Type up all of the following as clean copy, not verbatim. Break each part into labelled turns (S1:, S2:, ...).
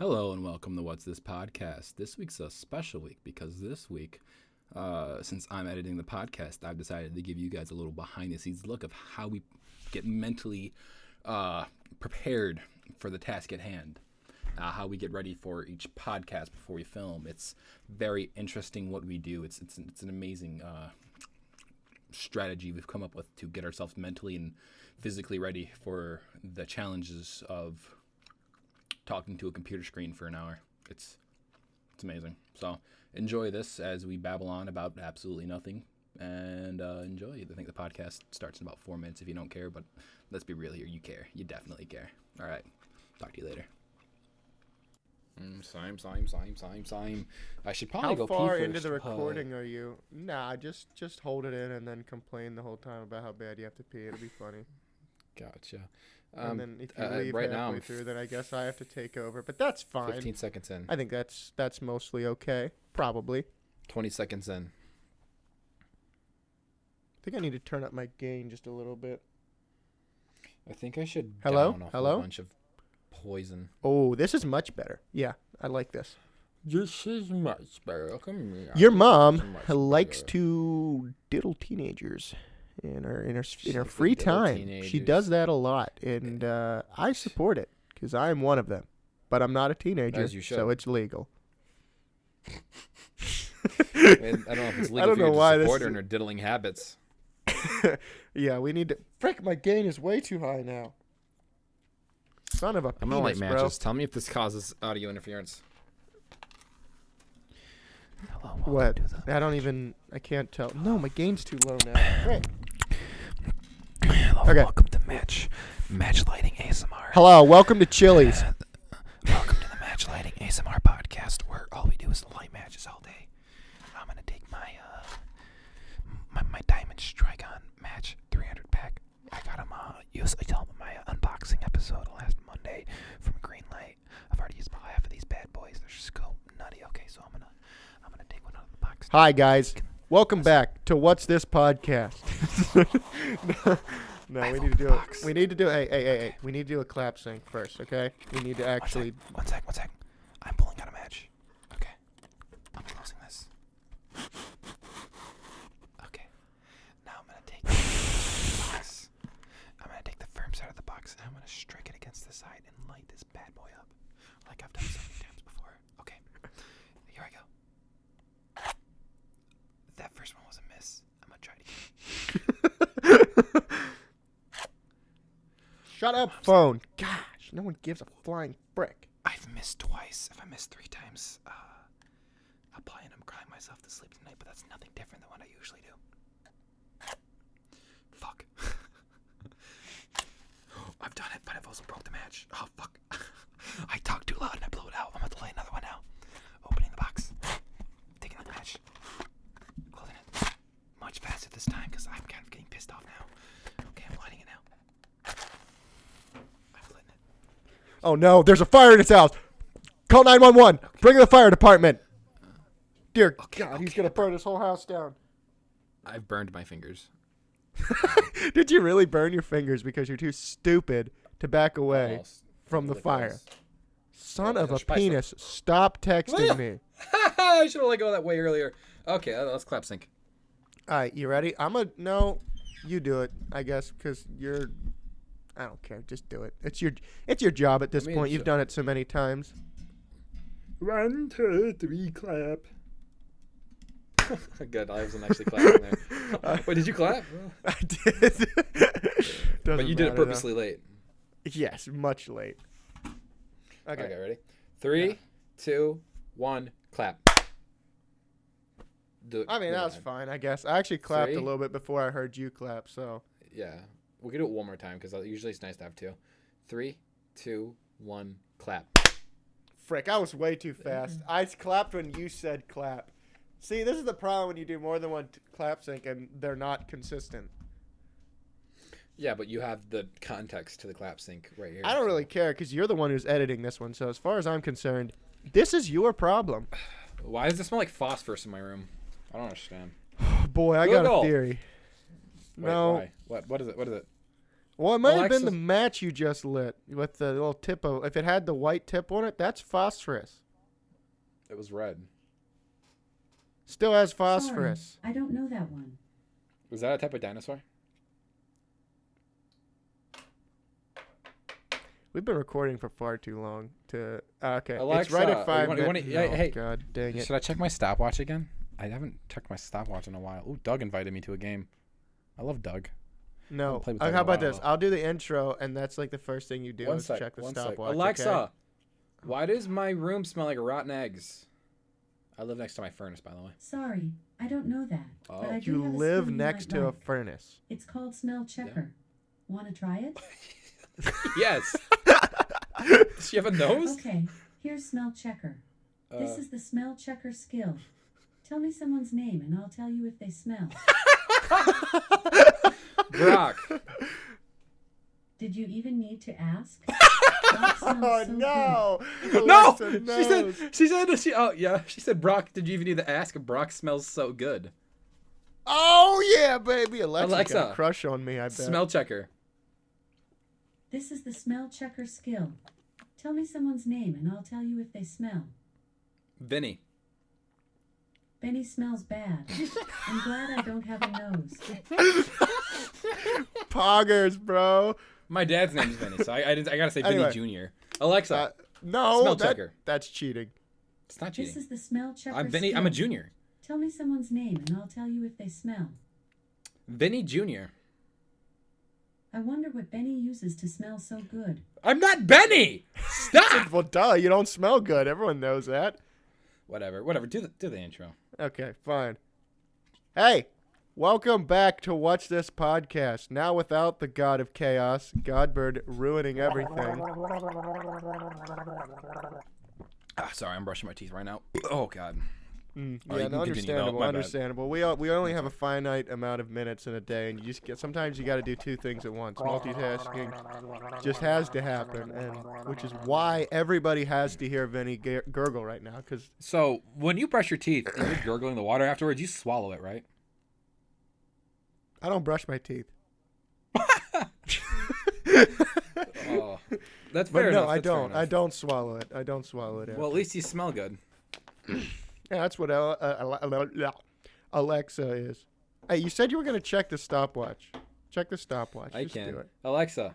S1: Hello and welcome to What's This Podcast. This week's a special week because this week, since I'm editing the podcast, I've decided to give you guys a little behind-the-scenes look of how we get mentally prepared for the task at hand, how we get ready for each podcast before we film. It's very interesting what we do. It's an amazing strategy we've come up with to get ourselves mentally and physically ready for the challenges of talking to a computer screen for an hour. It's amazing. So enjoy this as we babble on about absolutely nothing, and enjoy. I think the podcast starts in about 4 minutes if you don't care, but let's be real here. You care. You definitely care. All right. Talk to you later. Sime. I should probably go pee first.
S2: How far into the recording are you? Nah, just hold it in and then complain the whole time about how bad you have to pee. It'll be funny.
S1: Gotcha.
S2: And then if you leave
S1: right
S2: halfway
S1: now
S2: through, then I guess I have to take over. But that's fine.
S1: 15 seconds in.
S2: I think that's mostly okay. Probably.
S1: 20 seconds in.
S2: I think I need to turn up my gain just a little bit.
S1: I think I should
S2: down
S1: a whole bunch of poison.
S2: Oh, this is much better. Yeah, I like this.
S1: This is much better. Come here.
S2: Your mom likes to diddle teenagers in her free time.
S1: Teenagers.
S2: She does that a lot, and I support it because I am one of them. But I'm not a teenager,
S1: As you should.
S2: so it's legal.
S1: I don't know if it's legal for you to support her in her diddling habits.
S2: Yeah, we need to. Frick, my gain is way too high now. Son of a
S1: I'm gonna light
S2: penis,
S1: matches.
S2: bro.
S1: Tell me if this causes audio interference.
S3: Hello,
S2: What? I can't tell. No, my gain's too low now. Frick.
S3: Hello,
S2: Okay.
S3: welcome to Match Lighting ASMR.
S2: Hello, welcome to Chili's.
S3: Welcome to the Match Lighting ASMR podcast, where all we do is light matches all day. I'm gonna take my Diamond Strike-On Match 300 pack. I got them. Usually tell them my unboxing episode last Monday from Greenlight. I've already used about half of these bad boys. They're just so nutty. Okay, so I'm gonna take one out of the box.
S2: Hi, guys. Welcome back to What's This Podcast. No, we need to do it. We need to do. Hey. We need to do a clap sync first, okay? We need to actually.
S3: One sec. I'm pulling out a match. Okay. I'm closing this. Okay. Now I'm gonna take the box. I'm gonna take the firm side of the box and I'm gonna strike it against the side and light this bad boy up, like I've done so many times before. Okay. Here I go. That first one was a miss. I'm gonna try it again.
S2: Shut up, phone. Gosh, no one gives a flying frick.
S3: I've missed twice. If I miss 3 times, I'll probably end up crying myself to sleep tonight, but that's nothing different than what I usually do. Fuck. I've done it, but I've also broke the match. Oh, fuck. I talked too loud and I blew it out. I'm about to light another one now. Opening the box. Taking the match. Closing it. Much faster this time because I'm kind of getting pissed off now. Okay, I'm lighting it now. I'm lighting it.
S2: Oh no, there's a fire in his house. Call 911. Okay. Bring the fire department. Dear God, he's gonna burn his whole house down.
S1: I've burned my fingers.
S2: Did you really burn your fingers because you're too stupid to back away
S1: Almost.
S2: from the fire?
S1: Close.
S2: Son of a penis, stop texting me.
S1: I should have let go of that way earlier. Okay, let's clap sync.
S2: All right, you ready? No, you do it, I guess, because I don't care. Just do it. It's your job at this point. You've done it so many times.
S1: 1, 2, 3, clap. Good, I wasn't actually clapping there. Wait, did you clap?
S2: I did.
S1: But you did it purposely late.
S2: Yes, much late. Okay,
S1: ready? 3, 2, 1, clap.
S2: That was fine, I guess. I actually clapped
S1: 3.
S2: a little bit before I heard you clap, so.
S1: Yeah, we can do it one more time because usually it's nice to have 2. 3, 2, 1, clap.
S2: Frick, I was way too fast. I clapped when you said clap. See, this is the problem when you do more than one clap sync and they're not consistent.
S1: Yeah, but you have the context to the clap sync right here.
S2: I don't really care because you're the one who's editing this one. So as far as I'm concerned, this is your problem.
S1: Why does it smell like phosphorus in my room? I don't understand.
S2: Boy, I got a theory.
S1: Wait,
S2: no.
S1: Why? What is it?
S2: Well, it might have been the
S1: Alexa's-
S2: match you just lit with the little tip of. If it had the white tip on it, that's phosphorus.
S1: It was red.
S2: Still has
S4: Sorry,
S2: phosphorus.
S4: I don't know that one.
S1: Was that a type of dinosaur?
S2: We've been recording for far too long to. Okay, it's
S1: Alexa,
S2: right at 5
S1: you wanna-
S2: minutes.
S1: yeah,
S2: Oh,
S1: hey.
S2: God dang it.
S3: Should I check my stopwatch again? I haven't checked my stopwatch in a while. Ooh, Doug invited me to a game. I love Doug.
S2: No.
S3: played with that in
S2: How
S3: a
S2: about
S3: while,
S2: this?
S3: though.
S2: I'll do the intro, and that's like the first thing you do
S1: One
S2: is
S1: sec,
S2: check the
S1: one sec.
S2: stopwatch.
S1: Alexa,
S2: okay?
S1: why does my room smell like rotten eggs? I live next to my furnace, by the way.
S4: Sorry, I don't know that.
S1: Oh.
S4: But I do
S2: You
S4: have a
S2: live
S4: skill you
S2: next
S4: might
S2: to a
S4: like.
S2: furnace.
S4: It's called Smell Checker. Want to try it?
S1: Yes. Does she have a nose?
S4: Okay, here's Smell Checker. This is the Smell Checker skill. Tell me someone's name and I'll tell you if they smell.
S1: Brock.
S4: Did you even need to ask? Brock smells
S2: Oh
S4: so
S2: no!
S1: No!
S2: Alexa
S1: She
S2: knows.
S1: she said, Brock, did you even need to ask? Brock smells so good.
S2: Oh yeah, baby! Alexa, got
S1: Alexa,
S2: a crush on me. I bet.
S1: Smell checker.
S4: This is the Smell Checker skill. Tell me someone's name and I'll tell you if they smell.
S1: Vinny.
S4: Benny smells bad. I'm glad I don't have a nose.
S2: Poggers, bro.
S1: My dad's name is Vinny, so I gotta say
S2: Anyway.
S1: Vinny Jr. Alexa,
S2: No,
S1: Smell checker.
S2: that's cheating.
S1: it's not
S4: This
S1: cheating.
S4: is the Smell Checker
S1: I'm Vinny.
S4: skill.
S1: I'm a junior.
S4: Tell me someone's name and I'll tell you if they smell.
S1: Vinny Jr.
S4: I wonder what Benny uses to smell so good.
S1: I'm not Benny. Stop.
S2: Well, duh, you don't smell good. Everyone knows that.
S1: Whatever. Do the intro.
S2: Okay, fine. Hey, welcome back to Watch This Podcast. Now without the God of Chaos, Godbird ruining everything.
S1: Sorry, I'm brushing my teeth right now. Oh God. Oh,
S2: Yeah,
S1: you
S2: no,
S1: can continue.
S2: understandable,
S1: No, my bad.
S2: understandable. We only have a finite amount of minutes in a day, and you just sometimes you got to do two things at once. Multitasking just has to happen, and which is why everybody has to hear Vinny gurgle right now. Because
S1: So when you brush your teeth and you're gurgling the water afterwards, you swallow it, right?
S2: I don't brush my teeth.
S1: Oh, that's
S2: But
S1: fair
S2: no,
S1: enough.
S2: I
S1: that's fair
S2: don't. I
S1: enough.
S2: don't swallow it. I don't swallow it.
S1: Well, at least you smell good.
S2: Yeah, that's what Alexa is. Hey, you said you were gonna check the stopwatch. Check the stopwatch.
S1: I
S2: Just
S1: can.
S2: do it.
S1: Alexa,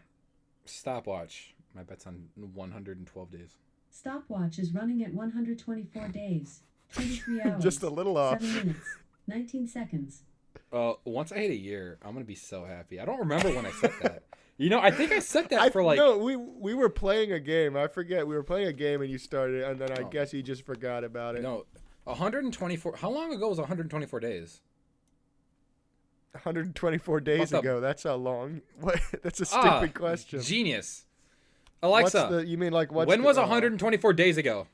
S1: stopwatch. My bet's on 112 days.
S4: Stopwatch is running at 124 days, 23 hours,
S2: Just a little off.
S4: 7 minutes, 19 seconds.
S1: Once I hit a year, I'm gonna be so happy. I don't remember when I set that. You know, I think I set that
S2: I
S1: for like.
S2: no, we were playing a game. I forget. We were playing a game and you started it, and then I
S1: Oh.
S2: guess you just forgot about it.
S1: No, 124. How long ago was 124 days?
S2: 124 days
S1: What the-
S2: ago. That's how long. What? That's a stupid question.
S1: Genius.
S2: What's
S1: Alexa,
S2: you mean like what's
S1: when
S2: the-
S1: was
S2: oh.
S1: 124 days ago?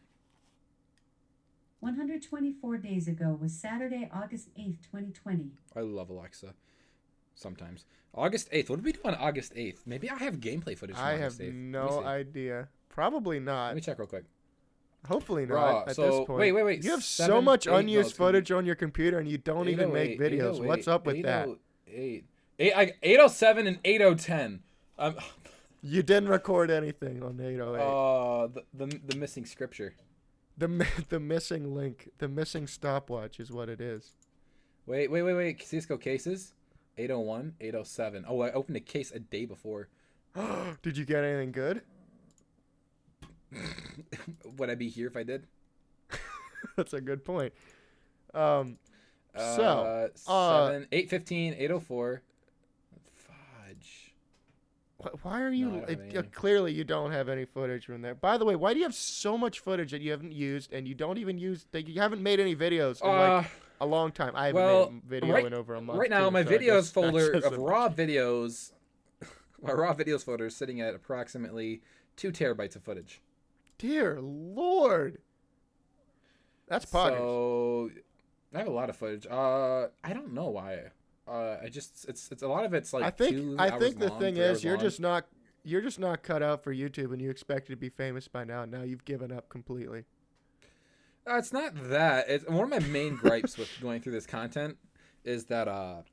S4: 124 days ago was Saturday, August 8th, 2020.
S1: I love Alexa. Sometimes. August 8th. What did we do on August 8th? Maybe I have gameplay footage from
S2: I
S1: August
S2: have
S1: 8th. Let me
S2: no
S1: see.
S2: idea. Probably not.
S1: Let me check real quick.
S2: Hopefully not
S1: Raw.
S2: at
S1: So,
S2: this point.
S1: wait.
S2: You have so
S1: 7,
S2: much
S1: 8, no,
S2: unused
S1: it's gonna be
S2: footage on your computer and you don't even make
S1: 808,
S2: videos. What's up with that?
S1: 808. 807 and 8010.
S2: You didn't record anything on 808.
S1: The missing scripture.
S2: The missing link, the missing stopwatch is what it is.
S1: Wait. Cisco cases. 801, 807. Oh, I opened a case a day before.
S2: Did you get anything good?
S1: Would I be here if I did?
S2: That's a good point.
S1: 7, 815, 804. Fudge.
S2: Why are you?
S1: No, I don't have any.
S2: Clearly, you don't have any footage from there. By the way, why do you have so much footage that you haven't used and you don't even use? That you haven't made any videos in like a long time. I haven't
S1: well,
S2: made a video
S1: right-
S2: in over a month.
S1: Right now,
S2: too,
S1: my
S2: so I guess
S1: videos
S2: that
S1: folder
S2: says
S1: of
S2: so
S1: raw
S2: much.
S1: videos, my raw videos folder is sitting at approximately 2 terabytes of footage.
S2: Dear Lord, that's poggers.
S1: So I have a lot of footage. I don't know why. It's a lot of it's like
S2: I think
S1: 2
S2: I
S1: hours
S2: think the
S1: long,
S2: thing
S1: 3
S2: is
S1: hours long.
S2: you're just not cut out for YouTube and you expected to be famous by now. Now you've given up completely.
S1: It's not that. It's one of my main gripes with going through this content is that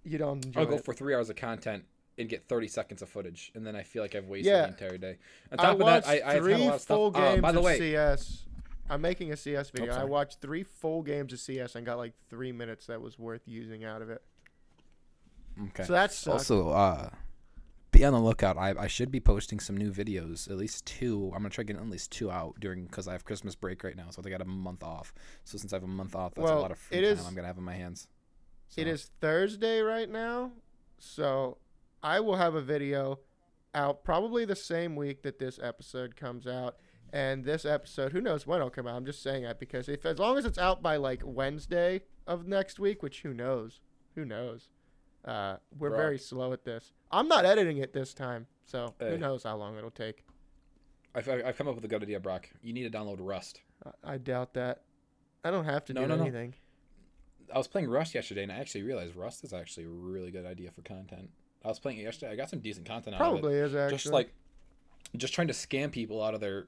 S2: You don't enjoy
S1: I'll go
S2: it.
S1: for 3 hours of content and get 30 seconds of footage, and then I feel like I've wasted
S2: Yeah.
S1: the entire day. On top of that, I've had a
S2: three
S1: lot of
S2: full
S1: stuff.
S2: games
S1: By the
S2: of
S1: way,
S2: CS. I'm making a CS video. I
S1: sorry.
S2: watched 3 full games of CS and got like 3 minutes that was worth using out of it.
S3: Okay.
S2: So that's
S3: Also, be on the lookout. I should be posting some new videos, at least 2. I'm gonna try getting at least 2 out because I have Christmas break right now, so I got a month off. So since I have a month off, that's a lot of free time I'm gonna have in my hands. So.
S2: It is Thursday right now, so I will have a video out probably the same week that this episode comes out. And this episode, who knows when it'll come out? I'm just saying that because as long as it's out by like Wednesday of next week, which who knows? We're very slow at this. I'm not editing it this time, so who knows how long it'll take.
S1: I've come up with a good idea, Brock. You need to download Rust.
S2: I doubt that. I don't have to do anything.
S1: I was playing Rust yesterday, and I actually realized Rust is actually a really good idea for content. I was playing it yesterday. I got some decent content out of it.
S2: Probably is actually.
S1: Just trying to scam people out of their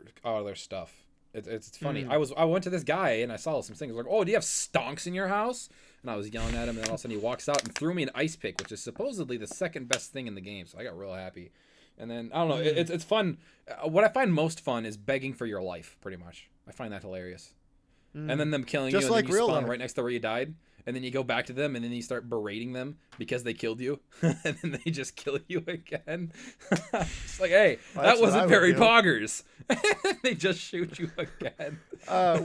S1: stuff. It's funny. I went to this guy and I saw some things like, "Oh, do you have stonks in your house?" And I was yelling at him, and then all of a sudden he walks out and threw me an ice pick, which is supposedly the second best thing in the game. So I got real happy. And then I don't know. It's fun. What I find most fun is begging for your life. Pretty much, I find that hilarious. And then them killing
S2: Just
S1: you, and
S2: like
S1: then you
S2: real
S1: spawn
S2: life.
S1: right next to where you died. And then you go back to them, and then you start berating them because they killed you, and then they just kill you again. It's like, hey, that wasn't very poggers. They just shoot you again.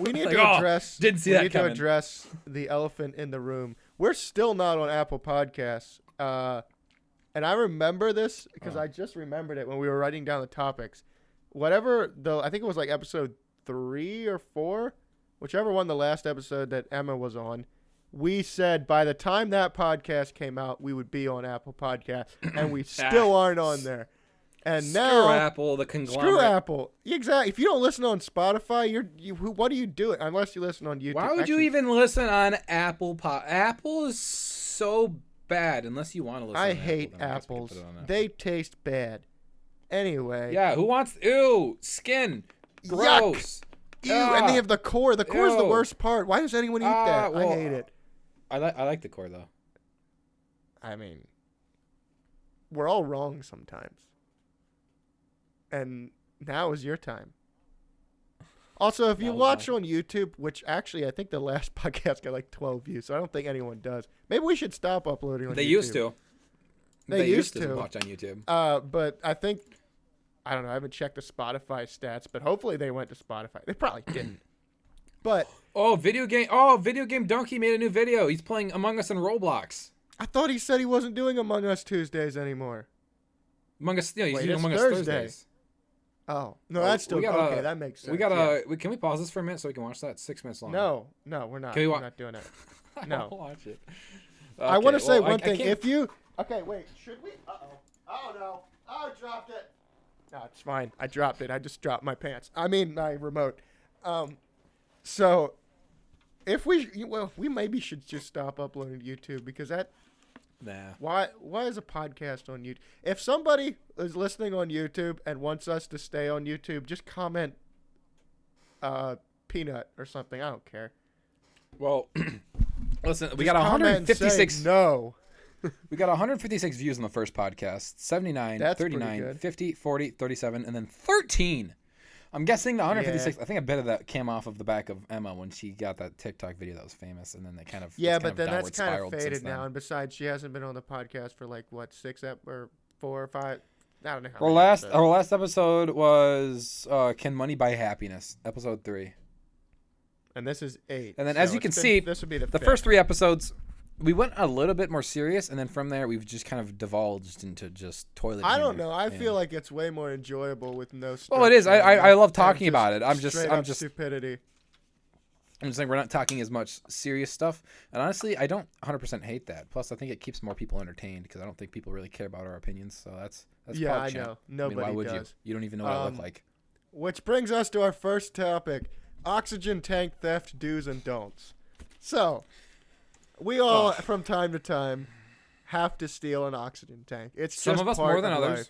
S2: We need
S1: Like,
S2: to address.
S1: didn't see
S2: we
S1: that
S2: need
S1: coming.
S2: to address the elephant in the room. We're still not on Apple Podcasts, and I remember this because I just remembered it when we were writing down the topics. Whatever I think it was like episode 3 or 4, whichever one the last episode that Emma was on. We said by the time that podcast came out, we would be on Apple Podcasts, and we still aren't on there. And now,
S1: Screw Apple, the conglomerate.
S2: screw Apple. Exactly. If you don't listen on Spotify, what are you doing? Unless you listen on YouTube.
S1: Why would you even listen on Apple? Apple is so bad unless you want to listen.
S2: I
S1: on
S2: hate
S1: Apple, then I guess we can
S2: apples.
S1: put it on Apple.
S2: They taste bad. Anyway.
S1: Yeah, who wants? Ew, skin. Gross.
S2: Ew, and they have the core. The core is the
S1: Ew.
S2: worst part. Why does anyone eat that?
S1: well,
S2: I hate it.
S1: I like the core though.
S2: I mean, we're all wrong sometimes. And now is your time. Also, if you watch on YouTube, which actually I think the last podcast got like 12 views, so I don't think anyone does. Maybe we should stop uploading on YouTube.
S1: They used to.
S2: They used to
S1: watch on YouTube.
S2: But I think, I don't know, I haven't checked the Spotify stats, but hopefully they went to Spotify. They probably didn't. But
S1: Video Game Donkey made a new video. He's playing Among Us and Roblox.
S2: I thought he said he wasn't doing Among Us Tuesdays anymore.
S1: Among Us, he's
S2: Wait,
S1: doing
S2: it's
S1: Among Us
S2: Thursday.
S1: Thursdays.
S2: Oh, no, that's still okay. That makes sense.
S1: Can we pause this for a minute so we can watch that? 6 minutes long.
S2: No, we're not.
S1: Can we
S2: We're not doing it.
S1: I
S2: No.
S1: wanna watch it.
S2: I want to
S1: Okay,
S2: say
S1: well,
S2: one
S1: I
S2: thing.
S1: can't-
S2: If you okay, wait, should we? Oh no! Oh, I dropped it. No, it's fine. I dropped it. I just dropped my pants. I mean my remote. So if we maybe should just stop uploading to YouTube because that.
S1: Nah.
S2: Why is a podcast on YouTube? If somebody is listening on YouTube and wants us to stay on YouTube, just comment peanut or something. I don't care.
S1: Well, listen, we
S2: Just
S1: got
S2: comment and
S1: 156.
S2: say no.
S1: We got 156 views on the first podcast. 79,
S2: That's pretty
S1: 39,
S2: good.
S1: 50, 40, 37, and then 13. I'm guessing the 156. I think a bit of that came off of the back of Emma when she got that TikTok video that was famous, and then they kind of
S2: But then that's kind of
S1: spiraled
S2: faded
S1: since then.
S2: now. And besides, she hasn't been on the podcast for like what 4 or 5. I don't know. How
S1: Our
S2: many
S1: last
S2: episodes.
S1: episode was Can Money Buy Happiness, episode 3.
S2: And this is 8.
S1: And then as you can see,
S2: this would be the
S1: first 3 episodes, we went a little bit more serious, and then from there we've just kind of divulged into just toilet.
S2: I don't
S1: humor.
S2: know. I
S1: Yeah.
S2: feel like it's way more enjoyable with no.
S1: Well, it is.
S2: structure
S1: I love
S2: and
S1: talking
S2: just
S1: about it. I'm
S2: straight up
S1: just
S2: stupidity.
S1: saying we're not talking as much serious stuff. And honestly, I don't 100% hate that. Plus, I think it keeps more people entertained because I don't think people really care about our opinions. So that's
S2: Yeah,
S1: PogChamp.
S2: I know. Nobody
S1: why would
S2: does.
S1: you? You don't even know what I look like.
S2: Which brings us to our first topic: oxygen tank theft do's and don'ts. So, we all, from time to time, have to steal an oxygen tank. It's
S1: Some
S2: just
S1: of us
S2: part
S1: more than others.
S2: life.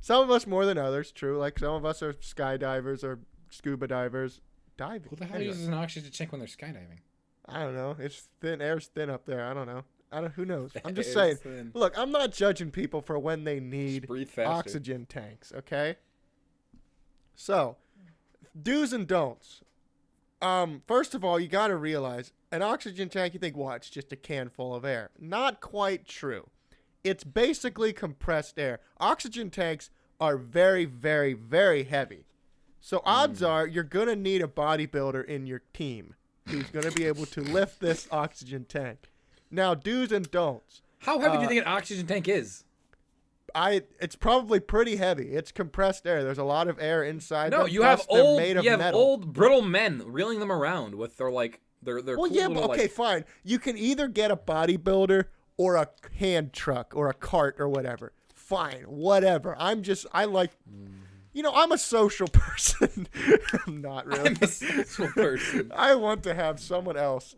S2: Some of us more than others. True. Like some of us are skydivers or scuba divers. Diving.
S1: Who the hell
S2: Anyway.
S1: uses an oxygen tank when they're skydiving?
S2: I don't know. It's thin. Air's thin up there. I don't know. Who knows? I'm just
S1: It's
S2: saying.
S1: thin.
S2: Look, I'm not judging people for when they need
S1: breathe faster.
S2: oxygen tanks, okay? So, do's and don'ts. First of all, you got to realize an oxygen tank, you think, what? It's just a can full of air. Not quite true. It's basically compressed air. Oxygen tanks are very, very, very heavy. So odds are you're going to need a bodybuilder in your team who's going to be able to lift this oxygen tank. Now, do's and don'ts.
S1: How heavy do you think an oxygen tank is?
S2: It's probably pretty heavy. It's compressed air. There's a lot of air inside.
S1: No,
S2: them,
S1: you
S2: plus
S1: have
S2: they're
S1: old,
S2: made of
S1: you have
S2: metal.
S1: old brittle men reeling them around with their their
S2: Well,
S1: cool
S2: yeah,
S1: little,
S2: but okay, fine. You can either get a bodybuilder or a hand truck or a cart or whatever. Fine, whatever. I like, I'm a social person. I'm not really.
S1: I'm a social person.
S2: I want to have someone else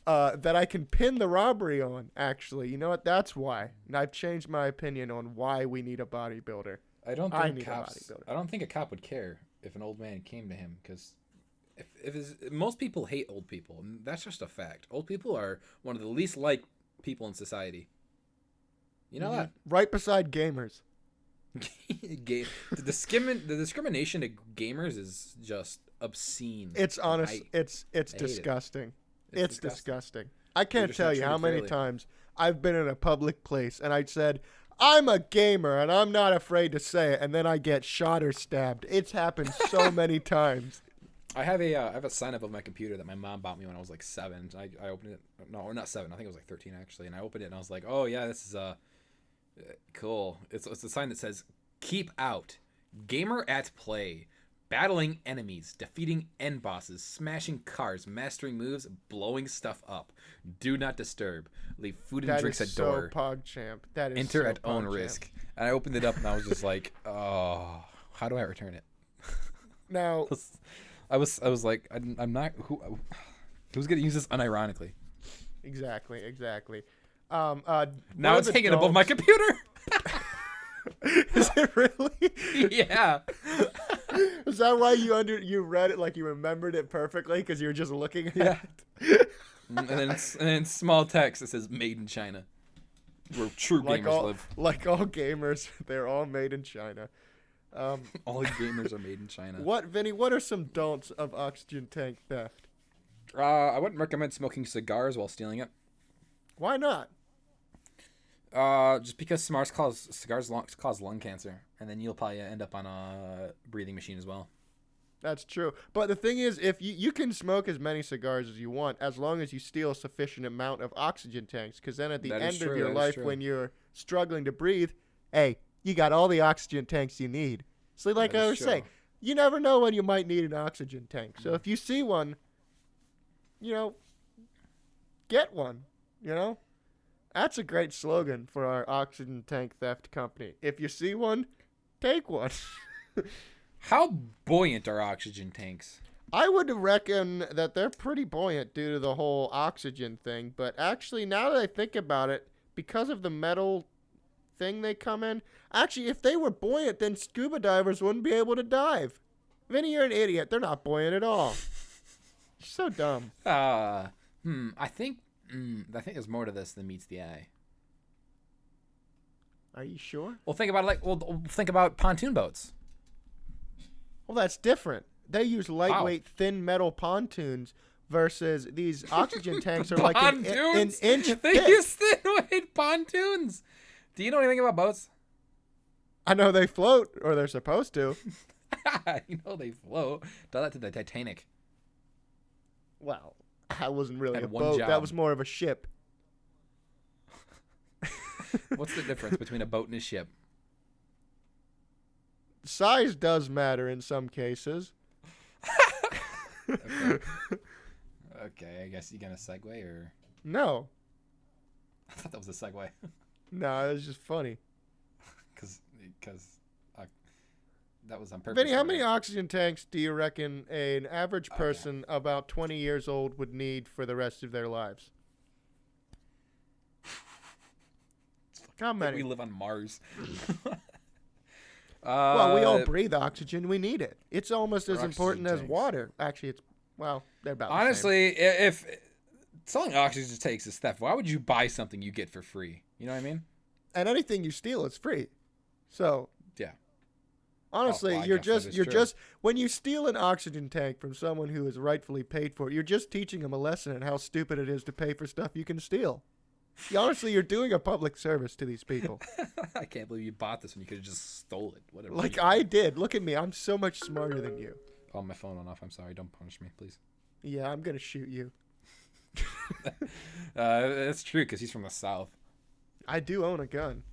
S2: that I can pin the robbery on, actually. You know what? That's why. And I've changed my opinion on why we need a bodybuilder.
S1: I don't
S2: I
S1: think
S2: need a
S1: cops.
S2: bodybuilder.
S1: I don't think a cop would care if an old man came to him because most people hate old people, and that's just a fact. Old people are one of the least liked people in society. You know that?
S2: Right beside gamers.
S1: The discrimination to gamers is just obscene.
S2: It's honest.
S1: I
S2: It's
S1: hate it.
S2: disgusting.
S1: It's
S2: It's disgusting. I can't
S1: just
S2: tell
S1: not
S2: you
S1: treated
S2: how many
S1: fairly.
S2: times I've been in a public place and I said, I'm a gamer and I'm not afraid to say it, and then I get shot or stabbed. It's happened so many times.
S1: I have a sign up of my computer that my mom bought me when I was like 7. I opened it. No, or not 7. I think it was like 13 actually. And I opened it and I was like, oh yeah, this is cool. It's a sign that says, "Keep out, gamer at play, battling enemies, defeating end bosses, smashing cars, mastering moves, blowing stuff up. Do not disturb. Leave food and
S2: That
S1: drinks
S2: is
S1: at
S2: so
S1: door.
S2: PogChamp. That is
S1: Enter
S2: so
S1: at own
S2: PogChamp.
S1: risk." And I opened it up and I was just like, oh, how do I return it?
S2: Now,
S1: I was like, I'm not who's gonna use this unironically.
S2: exactly.
S1: Now
S2: What
S1: it's
S2: are the
S1: hanging above my
S2: don'ts?
S1: computer.
S2: Is it really?
S1: Yeah.
S2: Is that why you read it like you remembered it perfectly because you were just looking at
S1: Yeah.
S2: it?
S1: And then small text that says "Made in China," where true gamers live.
S2: Like all gamers, they're all made in China.
S1: All gamers are made in China.
S2: Vinny? What are some don'ts of oxygen tank theft?
S1: I wouldn't recommend smoking cigars while stealing it.
S2: Why not?
S1: Just because cigars cause lung cancer, and then you'll probably end up on a breathing machine as well.
S2: That's true. But the thing is, if you can smoke as many cigars as you want, as long as you steal a sufficient amount of oxygen tanks, because then at the
S1: That
S2: end
S1: is
S2: of
S1: true,
S2: your
S1: that is
S2: life,
S1: true.
S2: when you're struggling to breathe, hey, you got all the oxygen tanks you need. So like
S1: That
S2: I
S1: is
S2: was
S1: true.
S2: saying, you never know when you might need an oxygen tank. So if you see one, get one, That's a great slogan for our oxygen tank theft company. If you see one, take one.
S1: How buoyant are oxygen tanks?
S2: I would reckon that they're pretty buoyant due to the whole oxygen thing. But actually, now that I think about it, because of the metal thing they come in, actually, if they were buoyant, then scuba divers wouldn't be able to dive. Vinny, you're an idiot. They're not buoyant at all. You're so dumb.
S1: I think there's more to this than meets the eye.
S2: Are you sure?
S1: Well, think about pontoon boats.
S2: Well, that's different. They use lightweight, thin metal pontoons versus these oxygen tanks are like an
S1: Pontoons?
S2: inch
S1: They
S2: thick.
S1: use thin-weight pontoons. Do you know anything about boats?
S2: I know they float, or they're supposed to.
S1: You know they float. Tell that to the Titanic.
S2: Well, that wasn't really
S1: Had
S2: a
S1: one
S2: boat.
S1: job.
S2: That was more of a ship.
S1: What's the difference between a boat and a ship?
S2: Size does matter in some cases.
S1: Okay, I guess you gonna segue or?
S2: No.
S1: I thought that was a segue.
S2: No, it was just funny.
S1: Because that was on purpose.
S2: Vinny, how many oxygen tanks do you reckon an average person about 20 years old would need for the rest of their lives? How many?
S1: We live on Mars.
S2: Well, we all breathe oxygen. We need it. It's almost as
S1: oxygen
S2: important as
S1: tanks.
S2: water. Actually, they're about the same.
S1: Honestly, if selling oxygen tanks is theft. Why would you buy something you get for free? You know what I mean?
S2: And anything you steal is free. So
S1: Yeah.
S2: honestly,
S1: well, I
S2: you're
S1: guess that
S2: just
S1: is true.
S2: when you steal an oxygen tank from someone who is rightfully paid for it, you're just teaching them a lesson in how stupid it is to pay for stuff you can steal. Honestly, you're doing a public service to these people.
S1: I can't believe you bought this when you could have just stole it. Whatever.
S2: Like I did. Look at me. I'm so much smarter than you.
S1: Oh, my phone went off. I'm sorry. Don't punish me, please.
S2: Yeah, I'm gonna shoot you.
S1: That's true because he's from the South.
S2: I do own a gun.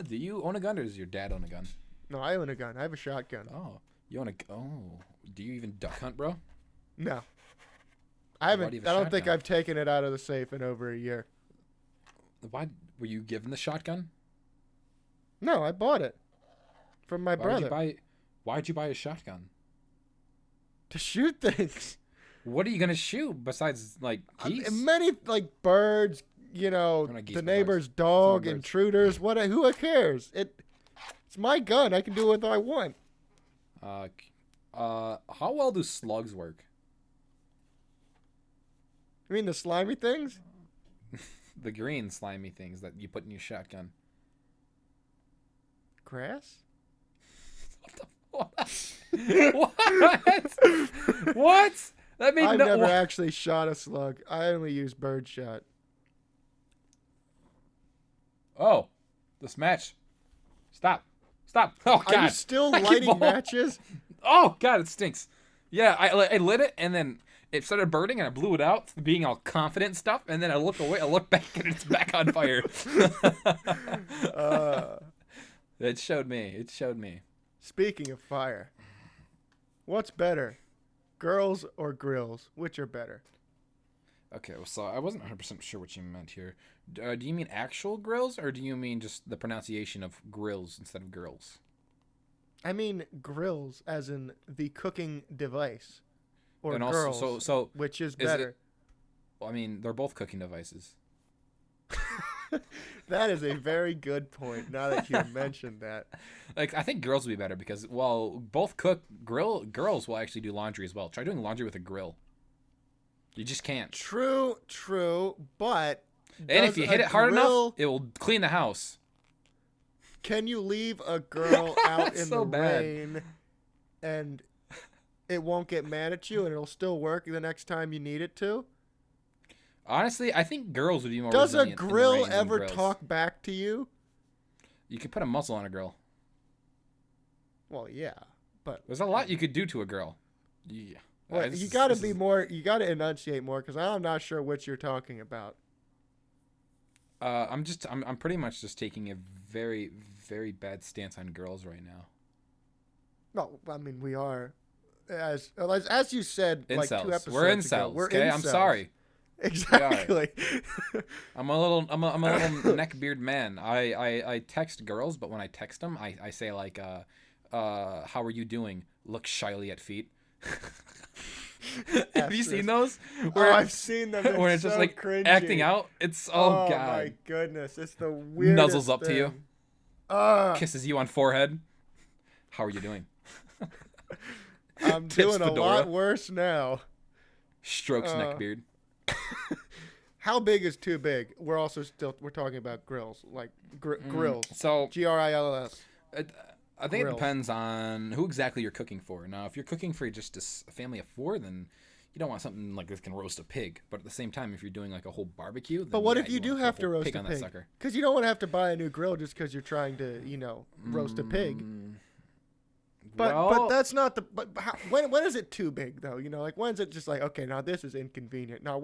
S1: Do you own a gun or does your dad own a gun?
S2: No, I own a gun. I have a shotgun.
S1: Oh, you own a Oh, do you even duck hunt, bro?
S2: No. I
S1: Why
S2: haven't.
S1: do you have
S2: I
S1: a
S2: don't think
S1: shotgun?
S2: I've taken it out of the safe in over a year.
S1: Why were you given the shotgun?
S2: No, I bought it from my brother
S1: Why'd you buy a shotgun?
S2: to shoot things.
S1: What are you gonna shoot besides like geese?
S2: Many like birds,
S1: They're not geese,
S2: the
S1: but
S2: neighbor's
S1: birds.
S2: dog,
S1: Some are birds.
S2: intruders. Who cares? It's my gun. I can do what I want.
S1: How well do slugs work?
S2: I mean the slimy things.
S1: The green slimy things that you put in your shotgun.
S2: Grass.
S1: What? What? That made
S2: I've
S1: no.
S2: never actually shot a slug. I only use birdshot.
S1: Oh, this match. Stop. Oh God.
S2: Are you still
S1: I keep
S2: lighting
S1: on-
S2: matches?
S1: Oh God, it stinks. Yeah, I lit it and then it started burning and I blew it out, being all confident and stuff. And then I look away, I look back and it's back on fire. It showed me.
S2: Speaking of fire, what's better, girls or grills? Which are better?
S1: Okay, well, so I wasn't 100% sure what you meant here. Do you mean actual grills or do you mean just the pronunciation of grills instead of girls?
S2: I mean grills, as in the cooking device, or
S1: And
S2: girls.
S1: also, so
S2: which is
S1: is
S2: better?
S1: well, I mean, they're both cooking devices.
S2: That is a very good point. Now that you mentioned that,
S1: Like, I think girls will be better because, both girls will actually do laundry as well. Try doing laundry with a grill. You just can't.
S2: true, but
S1: And if
S2: does
S1: you
S2: a
S1: hit it hard
S2: grill-
S1: enough, it will clean the house.
S2: Can you leave a girl out in
S1: So
S2: the
S1: bad.
S2: rain, and it won't get mad at you, and it'll still work the next time you need it to?
S1: Honestly, I think girls would be more
S2: Does a
S1: resilient in the
S2: grill
S1: rain than
S2: ever
S1: grills.
S2: talk back to you?
S1: You could put a muzzle on a grill.
S2: Well, yeah, but
S1: There's a lot you could do to a grill. Yeah.
S2: well,
S1: This
S2: you
S1: is-
S2: got to
S1: this
S2: be
S1: is-
S2: more. You got to enunciate more, because I'm not sure what you're talking about.
S1: I'm pretty much just taking a very, very bad stance on girls right now.
S2: No, I mean we are, as you said, like 2
S1: Incels.
S2: episodes
S1: We're
S2: ago.
S1: incels.
S2: We're
S1: Okay, I'm
S2: incels.
S1: sorry.
S2: Exactly.
S1: I'm a little neckbeard man. I text girls, but when I text them, I say like, how are you doing? Look shyly at feet. Have you seen those?
S2: Oh, I've seen them.
S1: Where it's
S2: so
S1: just like
S2: cringy.
S1: acting out. It's
S2: Oh
S1: God.
S2: my goodness, it's the weirdest
S1: Nuzzles up to you.
S2: you.
S1: Kisses you on forehead. How are you doing?
S2: I'm
S1: Tips
S2: doing a
S1: fedora.
S2: lot worse now.
S1: Strokes neckbeard.
S2: How big is too big? We're talking about grills, like grills.
S1: So
S2: GRILLS.
S1: I think
S2: Grills.
S1: it depends on who exactly you're cooking for. Now, if you're cooking for just a family of 4, then you don't want something like this can roast a pig. But at the same time, if you're doing like a whole barbecue, then
S2: But what
S1: yeah,
S2: if you do
S1: want
S2: have
S1: a
S2: to
S1: whole
S2: roast a
S1: on that
S2: pig?
S1: sucker.
S2: Because you don't want to have to buy a new grill just because you're trying to, roast a pig. But that's not the. But when is it too big though? Like when is it just like, okay, now this is inconvenient. Now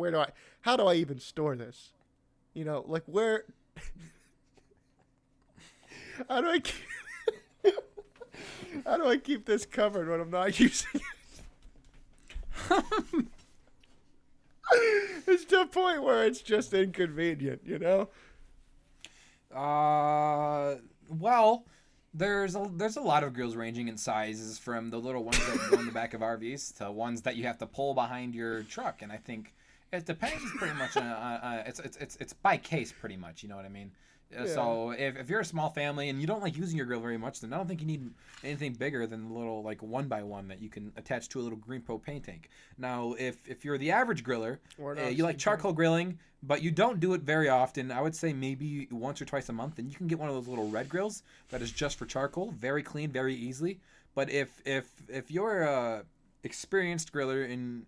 S2: how do I even store this? Like where? How do I keep? How do I keep this covered when I'm not using it? It's to a point where it's just inconvenient,
S1: Well, there's a lot of grills ranging in sizes, from the little ones that go in the back of RVs to ones that you have to pull behind your truck, and I think it depends pretty much on it's by case pretty much. You know what I mean?
S3: So if you're a small family and you don't like using your grill very much, then I don't think you need anything bigger than the little like 1x1 that you can attach to a little green propane tank. Now, if you're the average griller, you like charcoal grilling, but you don't do it very often, I would say maybe once or twice a month, then you can get one of those little red grills that is just for charcoal, very clean, very easily. But if you're a experienced griller in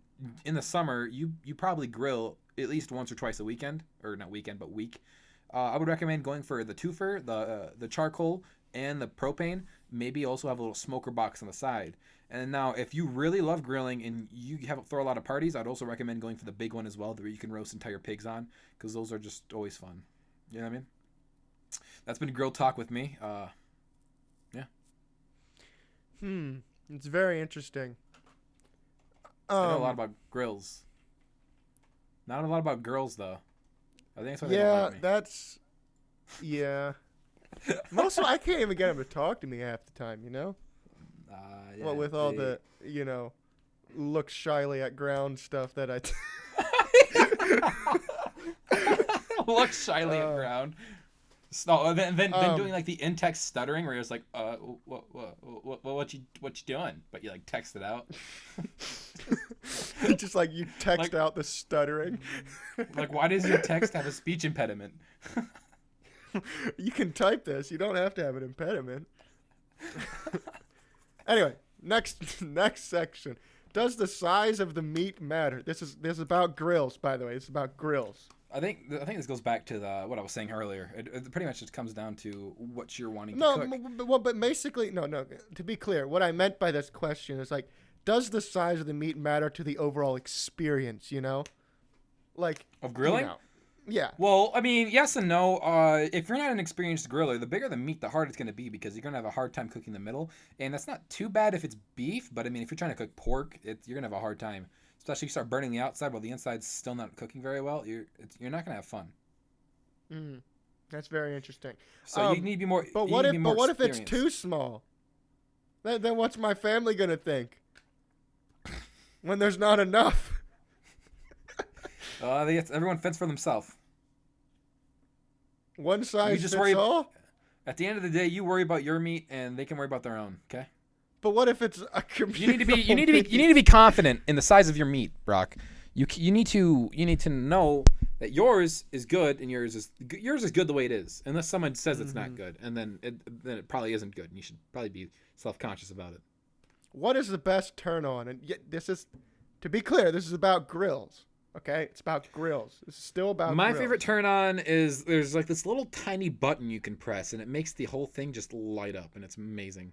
S3: the summer, you probably grill at least once or twice a weekend, or not weekend, but week. I would recommend going for the twofer, the charcoal and the propane. Maybe also have a little smoker box on the side. And now, if you really love grilling and you throw a lot of parties, I'd also recommend going for the big one as well, where you can roast entire pigs on, because those are just always fun. You know what I mean? That's been Grill Talk with me. Yeah.
S2: It's very interesting.
S3: I know a lot about grills. Not a lot about girls, though. I think that's why they don't like me.
S2: Most of I can't even get them to talk to me half the time, you know?
S3: Yeah,
S2: well, with all the, look shyly at ground stuff that I...
S3: Look shyly at ground. So, then doing like the in-text stuttering where it's like, what you doing? But you like text it out.
S2: Just like you text out the stuttering.
S3: Like, why does your text have a speech impediment?
S2: You can type this. You don't have to have an impediment. Anyway, next section. Does the size of the meat matter? This is about grills, by the way. It's about grills.
S3: I think this goes back to what I was saying earlier. It pretty much just comes down to what you're wanting to cook.
S2: But basically, no. To be clear, what I meant by this question is like, does the size of the meat matter to the overall experience? Like
S3: of grilling.
S2: Yeah.
S3: Well, I mean, yes and no. If you're not an experienced griller, the bigger the meat, the harder it's going to be, because you're going to have a hard time cooking the middle. And that's not too bad if it's beef, but I mean, if you're trying to cook pork, you're going to have a hard time. Especially if you start burning the outside while the inside's still not cooking very well, you're not going to have fun.
S2: That's very interesting.
S3: So you need to be more.
S2: But what if it's too small? Then what's my family going to think? When there's not enough.
S3: Everyone fends for themselves.
S2: One size fits all?
S3: At the end of the day, you worry about your meat, and they can worry about their own. Okay.
S2: But what if it's a computer?
S3: You need to be confident in the size of your meat, Brock. You need to know that yours is good and yours is good the way it is, unless someone says it's not good, and then it probably isn't good, and you should probably be self-conscious about it.
S2: What is the best turn on? And this is, to be clear, this is about grills. Okay, it's about grills. It's still about
S3: My
S2: grills.
S3: favorite turn on is there's like this little tiny button you can press, and it makes the whole thing just light up, and it's amazing.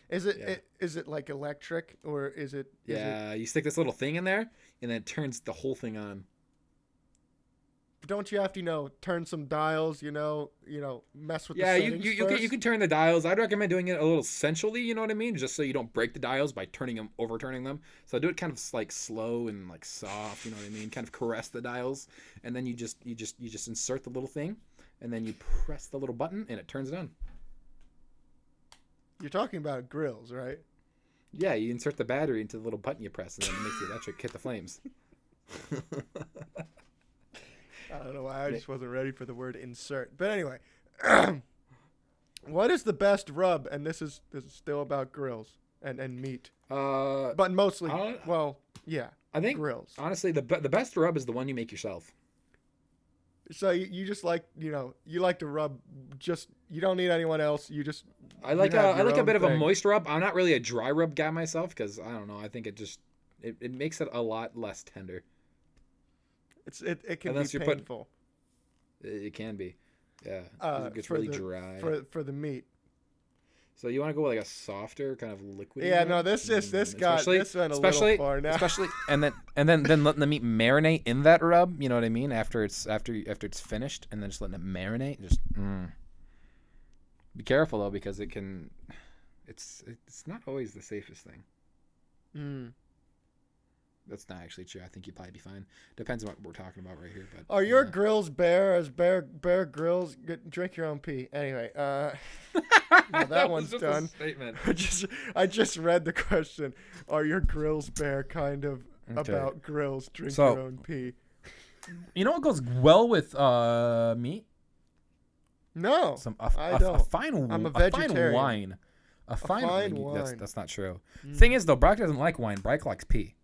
S2: Is it like electric, or is it?
S3: You stick this little thing in there, and then it turns the whole thing on.
S2: Don't you have to turn some dials? Mess with the settings
S3: you can turn the dials. I'd recommend doing it a little sensually. You know what I mean? Just so you don't break the dials by overturning them. So I do it kind of like slow and like soft. You know what I mean? Kind of caress the dials, and then you just insert the little thing, and then you press the little button, and it turns it on.
S2: You're talking about grills, right?
S3: Yeah, you insert the battery into the little button you press, and then it makes the electric hit the flames.
S2: I don't know why I just wasn't ready for the word insert. But anyway, what is the best rub? And this is still about grills and meat. But mostly, I think
S3: grills. Honestly, the best rub is the one you make yourself.
S2: So you just like, you like to rub, you don't need anyone else.
S3: I like a bit of a moist rub. I'm not really a dry rub guy myself, because I don't know. I think it makes it a lot less tender.
S2: It can be painful.
S3: It can be, yeah. It gets really dry
S2: for the meat.
S3: So you want to go with like a softer kind of liquid?
S2: Yeah, no. This went a little far now.
S3: Especially, and then letting the meat marinate in that rub. You know what I mean? After it's finished, and then just letting it marinate. Just be careful though, because it's not always the safest thing. That's not actually true. I think you'd probably be fine. Depends on what we're talking about right here. But
S2: are your grills bare? As Bear Grylls? Drink your own pee. Anyway, no, that one's
S3: just
S2: done.
S3: A statement.
S2: I just read the question. Are your grills bare? Kind of about grills. Drink your own pee.
S1: You know what goes well with meat?
S2: No, I
S3: A
S2: don't.
S3: fine,
S2: I'm a
S3: fine
S2: vegetarian.
S3: wine. A fine
S2: wine.
S3: That's not true. Thing is, though, Brock doesn't like wine. Brock likes pee.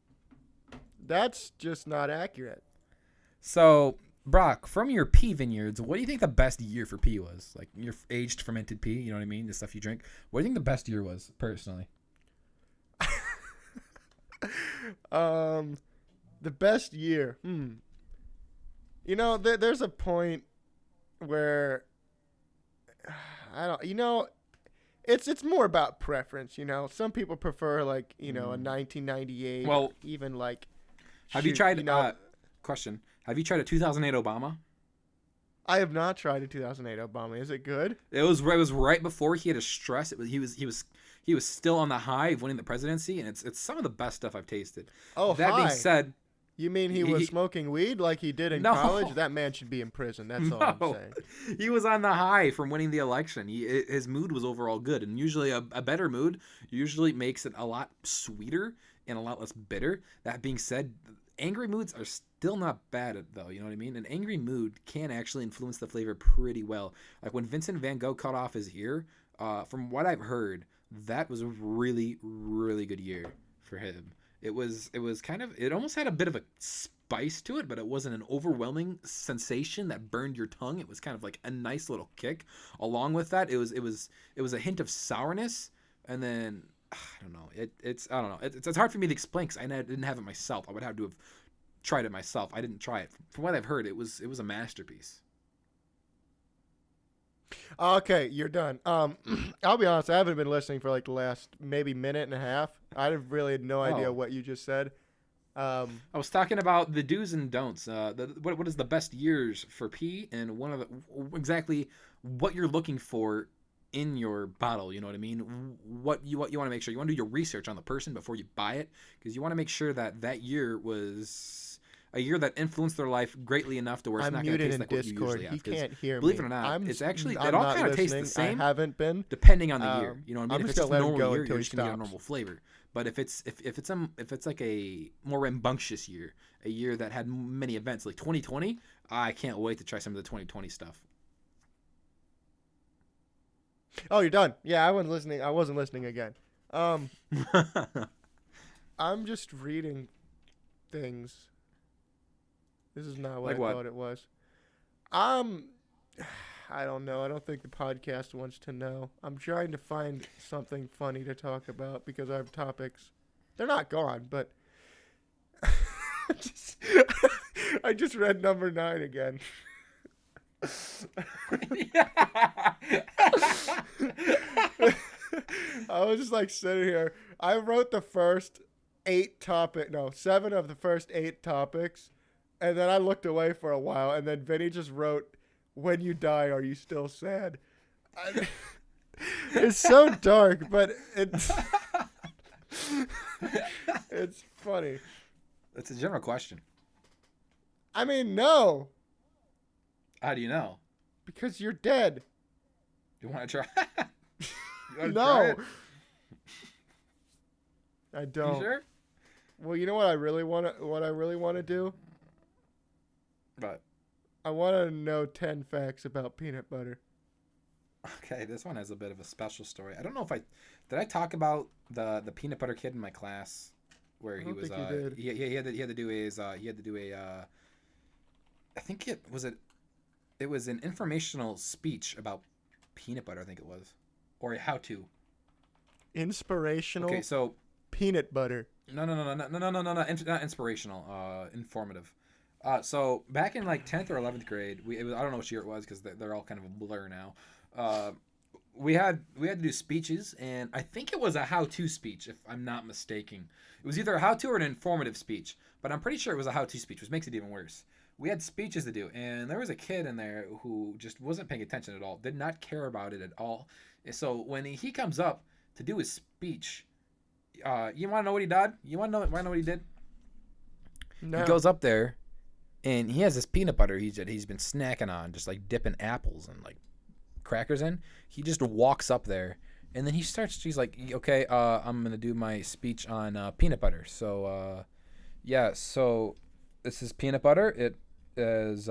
S2: That's just not accurate.
S3: So, Brock, from your pea vineyards, what do you think the best year for pea was? Like your aged fermented pea, you know what I mean? The stuff you drink. What do you think the best year was, personally?
S2: The best year. You know, there's a point where I don't. You know, it's more about preference. You know, some people prefer like a 1998.
S3: Well,
S2: even like.
S3: Have you tried? Question: Have you tried a 2008 Obama?
S2: I have not tried a 2008 Obama. Is it good?
S3: It was right before he had a stress. He was still on the high of winning the presidency, and it's some of the best stuff I've tasted.
S2: Oh,
S3: that being said,
S2: you mean he was smoking weed like he did in college? That man should be in prison. That's all I'm saying.
S3: He was on the high from winning the election. His mood was overall good, and usually a better mood usually makes it a lot sweeter and a lot less bitter. That being said, angry moods are still not bad, though. You know what I mean? An angry mood can actually influence the flavor pretty well. Like when Vincent Van Gogh cut off his ear, from what I've heard, that was a really, really good year for him. It was kind of, it almost had a bit of a spice to it, but it wasn't an overwhelming sensation that burned your tongue. It was kind of like a nice little kick. Along with that, it was a hint of sourness, and then I don't know. It's hard for me to explain because I didn't have it myself. I would have to have tried it myself. I didn't try it. From what I've heard, it was a masterpiece.
S2: Okay, you're done. I'll be honest. I haven't been listening for like the last maybe minute and a half. I really had no idea what you just said.
S3: I was talking about the do's and don'ts. What is the best years for pea, and one of the exactly what you're looking for in your bottle. You know what I mean? What you want to make sure you want to do your research on the person before you buy it, because you want to make sure that year was a year that influenced their life greatly enough to where it's not going to taste like
S2: Discord.
S3: what you usually have.
S2: He can't hear
S3: believe
S2: me.
S3: it or not, it's actually
S2: I'm
S3: it all
S2: not
S3: kind of tastes the
S2: listening.
S3: same.
S2: I haven't been,
S3: depending on the year. You know what I mean?
S2: I'm
S3: If
S2: just
S3: it's
S2: gonna
S3: a
S2: let him
S3: normal
S2: go
S3: year,
S2: until
S3: you're
S2: he
S3: just gonna get a
S2: stops.
S3: normal flavor. But if it's like a more rambunctious year, a year that had many events like 2020, I can't wait to try some of the 2020 stuff.
S2: Oh, you're done. Yeah, I wasn't listening. I wasn't listening again. I'm just reading things. This is not what
S3: Like
S2: I
S3: what?
S2: thought it was. I don't know. I don't think the podcast wants to know. I'm trying to find something funny to talk about because I have topics. They're not gone, but I just read number 9 again. I was just like sitting here. I wrote the first 7 of the first 8 topics, and then I looked away for a while, and then Vinny just wrote, "When you die, are you still sad?" It's so dark, but it's funny.
S3: That's a general question.
S2: I mean, no,
S3: How do you know?
S2: because you're dead.
S3: You want to try? You wanna try
S2: No,
S3: it?
S2: I don't.
S3: You sure?
S2: Well, you know what I really want to do?
S3: But
S2: I want to know 10 facts about peanut butter.
S3: okay, this one has a bit of a special story. I don't know if did I talk about the peanut butter kid in my class where he
S2: don't
S3: was
S2: think you did.
S3: he had to do a I think it was an informational speech about peanut butter, I think it was, or a how-to.
S2: Inspirational
S3: Okay, so
S2: peanut butter.
S3: no, not inspirational, informative. So back in like 10th or 11th grade, I don't know which year it was because they're all kind of a blur now. We had to do speeches, and I think it was a how-to speech, if I'm not mistaken. It was either a how-to or an informative speech, but I'm pretty sure it was a how-to speech, which makes it even worse. We had speeches to do, and there was a kid in there who just wasn't paying attention at all, did not care about it at all. And so when he comes up to do his speech, you want to know what he did? You want to know what he did?
S2: No.
S3: He goes up there, and he has this peanut butter he's been snacking on, just like dipping apples and like crackers in. He just walks up there, and then he's like, okay, I'm gonna do my speech on peanut butter. So so this is peanut butter. It is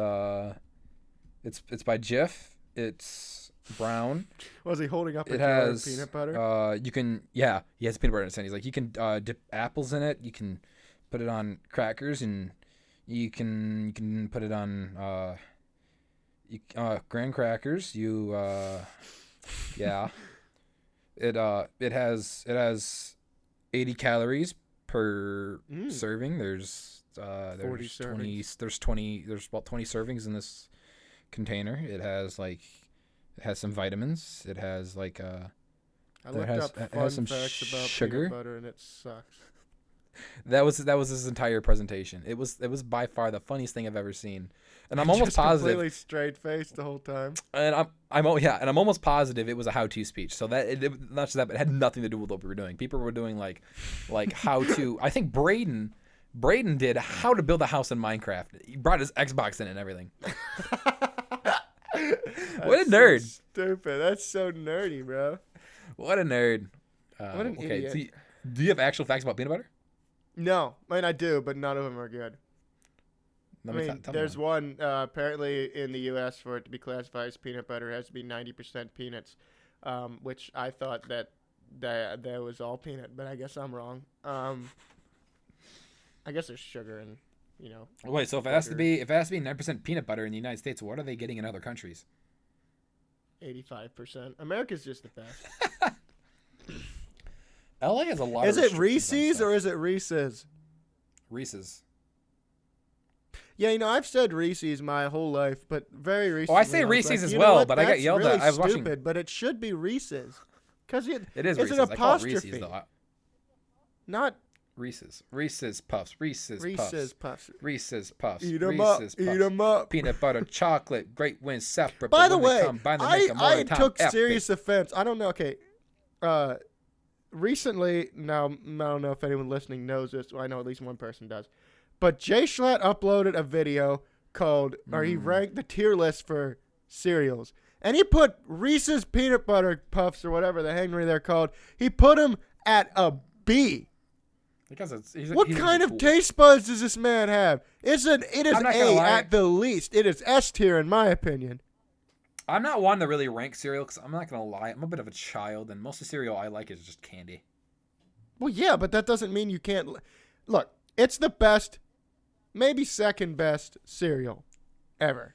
S3: it's by Jif,
S1: It's brown.
S2: Was he holding up a
S1: It
S2: jar of
S1: has
S2: peanut butter?
S1: you can he has peanut butter in his hand. He's like, you can dip apples in it. You can put it on crackers, and you can put it on graham crackers. Yeah. It has 80 calories per serving. There's
S2: 40 servings.
S1: there's about 20 servings in this container. It has some vitamins. It has like
S2: I looked up fun facts about
S1: sugar.
S2: peanut butter, and it sucks.
S1: That was his entire presentation. It was by far the funniest thing I've ever seen, and I'm almost
S2: Just
S1: positive.
S2: completely straight faced the whole time.
S1: And I'm almost positive it was a how-to speech. So that not just that, but it had nothing to do with what we were doing. People were doing like how to. I think Braden did how to build a house in Minecraft. He brought his Xbox in and everything. What a nerd!
S2: So stupid. That's so nerdy, bro.
S1: What a nerd.
S2: What an
S1: okay,
S2: idiot.
S1: do you have actual facts about peanut butter?
S2: No, I mean I do, but none of them are good.
S1: Tell
S2: I
S1: me
S2: mean, there's one apparently in the U.S. for it to be classified as peanut butter, it has to be 90% peanuts, which I thought that was all peanut, but I guess I'm wrong. I guess there's sugar and
S1: Wait, so if it has to be 9% peanut butter in the United States, what are they getting in other countries?
S2: 85%. America's just the best.
S1: LA has a lot.
S2: Is
S1: of
S2: it
S1: restrictions on
S2: Reese's
S1: stuff.
S2: or is it Reese's?
S1: Reese's?
S2: Yeah, I've said Reese's my whole life, but very recently.
S1: Oh, I say
S2: was
S1: Reese's
S2: like,
S1: as
S2: you know
S1: well,
S2: what?
S1: but I got
S2: That's
S1: yelled
S2: really
S1: at. I was watching-
S2: stupid, but it should be Reese's. Because
S1: It is
S2: it's
S1: Reese's.
S2: an
S1: I call it
S2: apostrophe.
S1: Reese's though.
S2: Not
S1: Reese's Puffs. Reese's
S2: Puffs.
S1: Reese's Puffs.
S2: Eat 'em up.
S1: Reese's
S2: Eat
S1: Puffs.
S2: 'em up.
S1: Peanut butter, chocolate, great win separate.
S2: By
S1: but
S2: the
S1: when they
S2: way,
S1: come by, they make 'em one
S2: I
S1: at a time.
S2: took
S1: Epic.
S2: serious offense. I don't know. Okay. Recently, now I don't know if anyone listening knows this. Well, I know at least one person does. But Jay Schlatt uploaded a video called, or he ranked the tier list for cereals. And he put Reese's Peanut Butter Puffs, or whatever the Henry they're called, he put them at a B.
S1: Because
S2: What kind of taste buds does this man have? It is
S1: I'm not gonna
S2: A
S1: lie.
S2: at the least. It is S tier in my opinion.
S1: I'm not one to really rank cereal because I'm not gonna lie. I'm a bit of a child, and most of the cereal I like is just candy.
S2: Well, yeah, but that doesn't mean you can't. Look, it's the best, maybe second best cereal ever.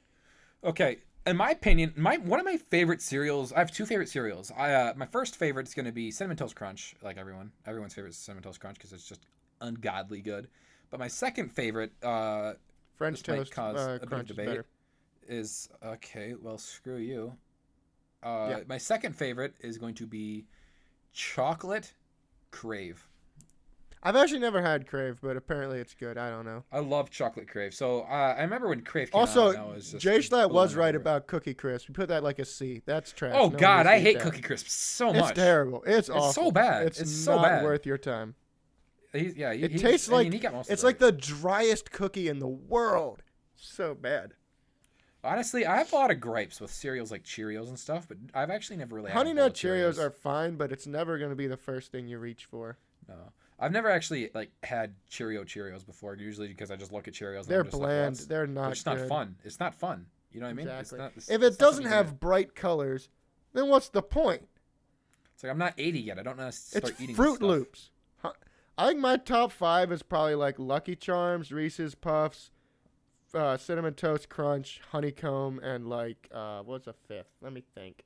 S1: Okay, in my opinion, one of my favorite cereals. I have two favorite cereals. My first favorite is gonna be Cinnamon Toast Crunch, like everyone's favorite is Cinnamon Toast Crunch because it's just ungodly good. But my second favorite,
S2: French
S1: this might
S2: toast
S1: cause a bit of
S2: crunch is
S1: debate,
S2: better.
S1: is okay. Well, screw you.
S2: Yeah.
S1: My second favorite is going to be Chocolate Crave.
S2: I've actually never had Crave, but apparently it's good. I don't know.
S1: I love Chocolate Crave. So I remember when Crave came out.
S2: Also,
S1: and I was just
S2: Jay Schlatt was
S1: blown
S2: right
S1: away.
S2: about Cookie Crisp. We put that like a C. That's trash.
S1: Oh
S2: No one
S1: God,
S2: needs to
S1: I
S2: eat
S1: hate
S2: that.
S1: Cookie Crisp so much.
S2: It's terrible. It's awful.
S1: so bad.
S2: It's
S1: so
S2: not
S1: bad.
S2: worth your time.
S1: It
S2: Tastes like
S1: he got most
S2: it's
S1: of it.
S2: like the driest cookie in the world. So bad.
S1: Honestly, I have a lot of gripes with cereals like Cheerios and stuff, but I've actually never really.
S2: Honey
S1: had a bowl
S2: Nut
S1: of
S2: Cheerios are fine, but it's never going to be the first thing you reach for.
S1: No, I've never actually had Cheerios before. Usually because I just look at Cheerios.
S2: They're
S1: and I'm just
S2: bland.
S1: Like,
S2: They're not.
S1: it's not
S2: good.
S1: fun. It's not fun. You know what I mean?
S2: Exactly.
S1: It's
S2: If
S1: not
S2: it doesn't
S1: something
S2: have bright colors, then what's the point?
S1: It's like I'm not 80 yet. I don't know how to start
S2: It's
S1: eating
S2: Fruit
S1: this stuff.
S2: Loops. I think my top 5 is probably like Lucky Charms, Reese's Puffs, Cinnamon Toast Crunch, Honeycomb, and like what's a fifth? Let me think.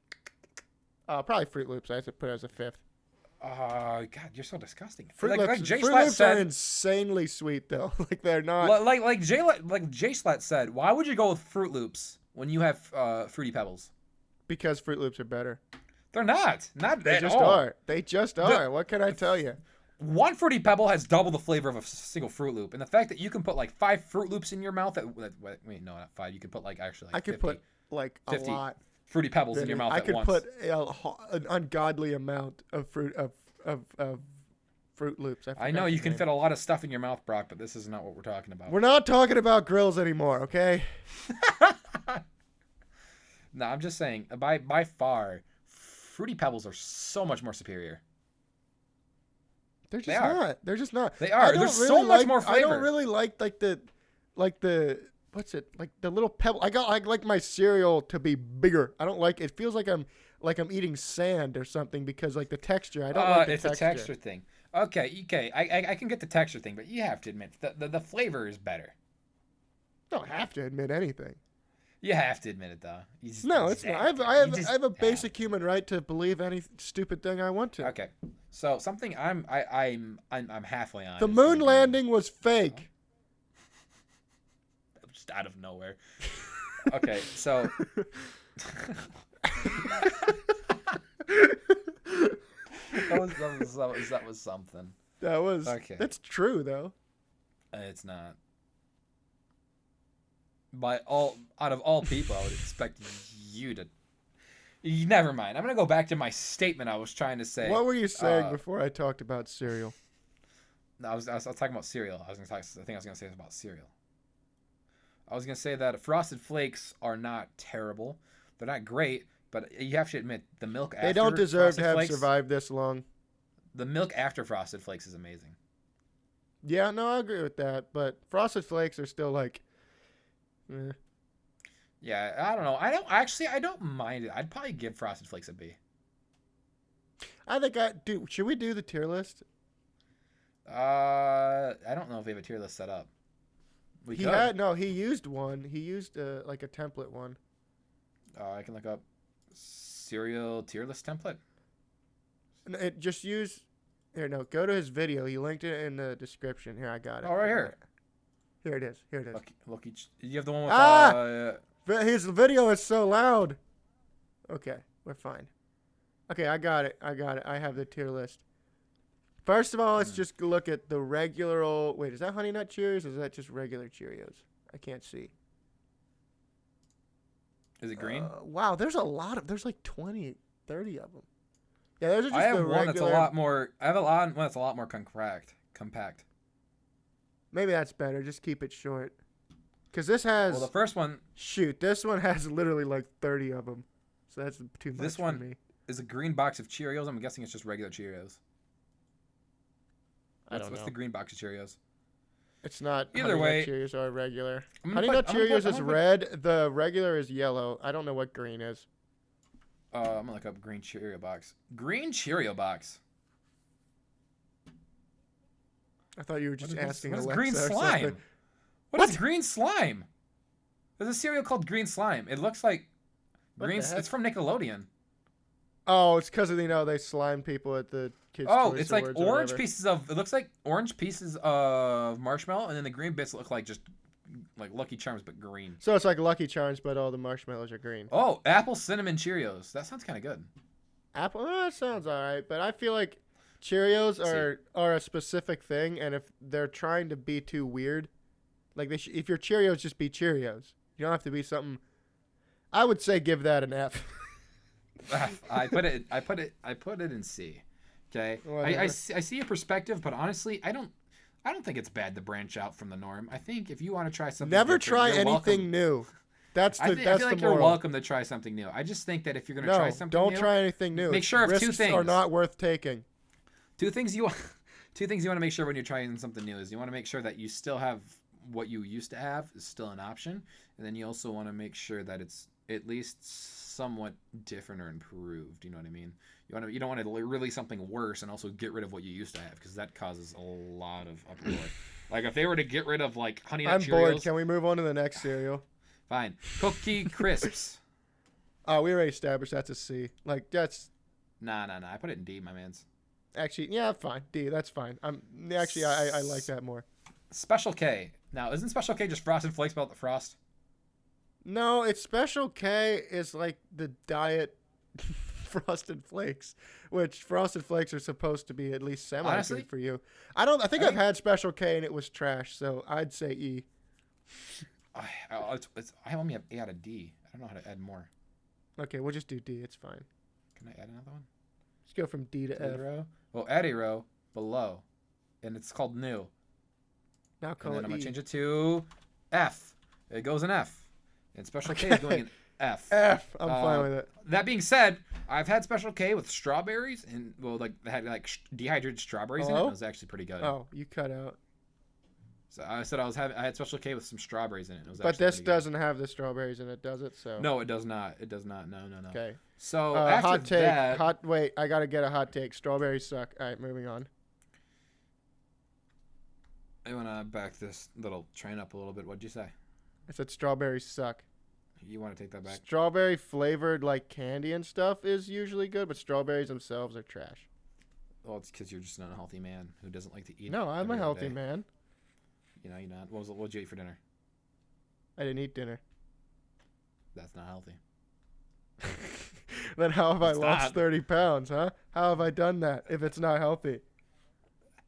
S2: Probably Fruit Loops. I have to put as a fifth.
S1: God, you're so disgusting.
S2: Fruit
S1: like
S2: Loops,
S1: Jay
S2: Fruit
S1: Schlatt
S2: Loops are
S1: said,
S2: insanely sweet though. Like they're not.
S1: like Jay Schlatt said, why would you go with Fruit Loops when you have Fruity Pebbles?
S2: Because Fruit Loops are better.
S1: They're not. Not
S2: They
S1: at
S2: just
S1: all.
S2: are. They just are. What can I tell you?
S1: One Fruity Pebble has double the flavor of a single Fruit Loop, and the fact that you can put like 5 Fruit Loops in your mouth. Wait, no, not 5. You can put like actually. Like
S2: I could
S1: 50,
S2: put like a
S1: 50
S2: lot.
S1: Fruity Pebbles in your mouth
S2: I
S1: at
S2: could
S1: once.
S2: put an ungodly amount of Fruit Loops.
S1: I know you can fit a lot of stuff in your mouth, Brock, but this is not what we're talking about.
S2: We're not talking about grills anymore, okay?
S1: No, I'm just saying, by far, Fruity Pebbles are so much more superior.
S2: They're just
S1: They are.
S2: not. They're just not.
S1: They are. There's so much more
S2: I don't
S1: flavor.
S2: really like the what's it like the little pebble? I like my cereal to be bigger. I don't like it. Feels like I'm eating sand or something because like the texture. I don't like the
S3: it's
S2: texture.
S3: a texture thing. Okay. I can get the texture thing, but you have to admit the flavor is better.
S2: Don't have to admit anything.
S3: You have to admit it though.
S2: No, it's not. I have a basic human right to believe any stupid thing I want to.
S3: Okay, so something I'm halfway on.
S2: The moon landing was fake.
S3: Just out of nowhere. Okay, so that was something.
S2: That was
S3: okay.
S2: That's true though.
S3: It's not. Out of all people, I would expect you to. Never mind. I'm gonna go back to my statement I was trying to say.
S2: What were you saying before I talked about cereal?
S3: No, I was talking about cereal. I think I was gonna say about cereal. I was gonna say that Frosted Flakes are not terrible. They're not great, but you have to admit the milk after
S2: they don't deserve
S3: Frosted
S2: to have
S3: Flakes,
S2: survived this long.
S3: The milk after Frosted Flakes is amazing.
S2: Yeah, no, I agree with that. But Frosted Flakes are still like.
S3: Yeah, I don't know. I don't mind it. I'd probably give Frosted Flakes a B.
S2: I think should we do the tier list?
S3: I don't know if we have a tier list set up.
S2: He used one. He used like a template one.
S3: I can look up cereal tier list template.
S2: It just use here. No, go to his video. He linked it in the description. Here, I got it.
S3: Oh, right here.
S2: Here it is.
S3: Lucky. You have the one with
S2: his video is so loud. Okay, we're fine. Okay, I got it. I have the tier list. First of all, let's just look at the regular old. Wait, is that Honey Nut Cheerios or is that just regular Cheerios? I can't see.
S3: Is it green?
S2: Wow, there's there's like 20, 30 of them. Yeah, those are just
S3: I have
S2: the
S3: one
S2: regular.
S3: that's a lot more. I have one that's a lot more compact.
S2: Maybe that's better. Just keep it short. Because this has...
S3: Well, the first one...
S2: Shoot, this one has literally like 30 of them. So that's too much
S3: this
S2: for
S3: one
S2: me.
S3: Is a green box of Cheerios. I'm guessing it's just regular Cheerios. What's the green box of Cheerios?
S2: It's not
S3: Either
S2: Honey
S3: way.
S2: Nut Cheerios are regular. Honey Nut Cheerios is red. The regular is yellow. I don't know what green is.
S3: I'm going to look up green Cheerio box. Green Cheerio box.
S2: I thought you were just asking
S3: What is
S2: Alexa
S3: green
S2: or
S3: slime?
S2: something.
S3: What is green slime? There's a cereal called green slime. It looks like green. It's from Nickelodeon.
S2: Oh, it's because they slime people at the kids' Choice
S3: it's like
S2: Awards or
S3: orange
S2: whatever.
S3: pieces of. It looks like orange pieces of marshmallow, and then the green bits look like just like Lucky Charms, but green.
S2: So it's like Lucky Charms, but all the marshmallows are green.
S3: Oh, apple cinnamon Cheerios. That sounds kind of good.
S2: Apple, that sounds all right, but I feel like Cheerios are a specific thing, and if they're trying to be too weird, like if your Cheerios, just be Cheerios. You don't have to be something. I would say give that an F.
S3: I put it in C. Okay, I see your perspective, but honestly, I don't think it's bad to branch out from the norm. I think if you want to try something,
S2: never
S3: different,
S2: try
S3: you're
S2: anything
S3: welcome.
S2: new. That's the
S3: I feel like
S2: moral.
S3: you're welcome to try something new. I just think that if you're going to try something new,
S2: don't try anything new.
S3: Make sure of two
S2: Risks
S3: things
S2: are not worth taking.
S3: Two things you want to make sure when you're trying something new is you want to make sure that you still have what you used to have is still an option, and then you also want to make sure that it's at least somewhat different or improved. You know what I mean? You don't want to release something worse and also get rid of what you used to have, because that causes a lot of uproar. Like if they were to get rid of like Honey Nut Cheerios.
S2: I'm bored. Can we move on to the next cereal?
S3: Fine. Cookie Crisps.
S2: Oh, we already established that's a C. Like that's.
S3: Nah. I put it in D, my man's.
S2: Actually, yeah, fine. D, that's fine. I like that more.
S3: Special K. Now, isn't Special K just Frosted Flakes without the frost?
S2: No, it's Special K is like the diet Frosted Flakes, which Frosted Flakes are supposed to be at least semi-good for you. I think I've had Special K and it was trash, so I'd say E.
S3: I only have A out of D. I don't know how to add more.
S2: Okay, we'll just do D. It's fine.
S3: Can I add another one?
S2: Let's go from D to F.
S3: Row? Well, add a row below, and it's called new.
S2: Now call
S3: and then
S2: it
S3: I'm going
S2: E.
S3: to change it to F. It goes in F. And Special K is going in F.
S2: F. I'm fine with it.
S3: That being said, I've had Special K with strawberries, and they had like dehydrated strawberries in it. And it was actually pretty good.
S2: Oh, you cut out.
S3: So I said I had Special K with some strawberries in it. It was
S2: But
S3: actually
S2: this
S3: pretty good.
S2: doesn't have the strawberries in it, does it? So
S3: No, it does not. It does not. No.
S2: Okay.
S3: So after
S2: hot take.
S3: that,
S2: Wait, I gotta get a hot take. Strawberries suck. All right, moving on.
S3: I want to back this little train up a little bit. What'd you say?
S2: I said strawberries suck.
S3: You want to take that back?
S2: Strawberry flavored like candy and stuff is usually good, but strawberries themselves are trash.
S3: Well, it's because you're just an unhealthy man who doesn't like to eat.
S2: No, I'm
S3: every
S2: a
S3: other
S2: healthy
S3: day.
S2: man.
S3: You know, you're not. What'd you eat for dinner?
S2: I didn't eat dinner.
S3: That's not healthy.
S2: Then how have I
S3: It's
S2: lost
S3: not.
S2: 30 pounds, huh? How have I done that if it's not healthy?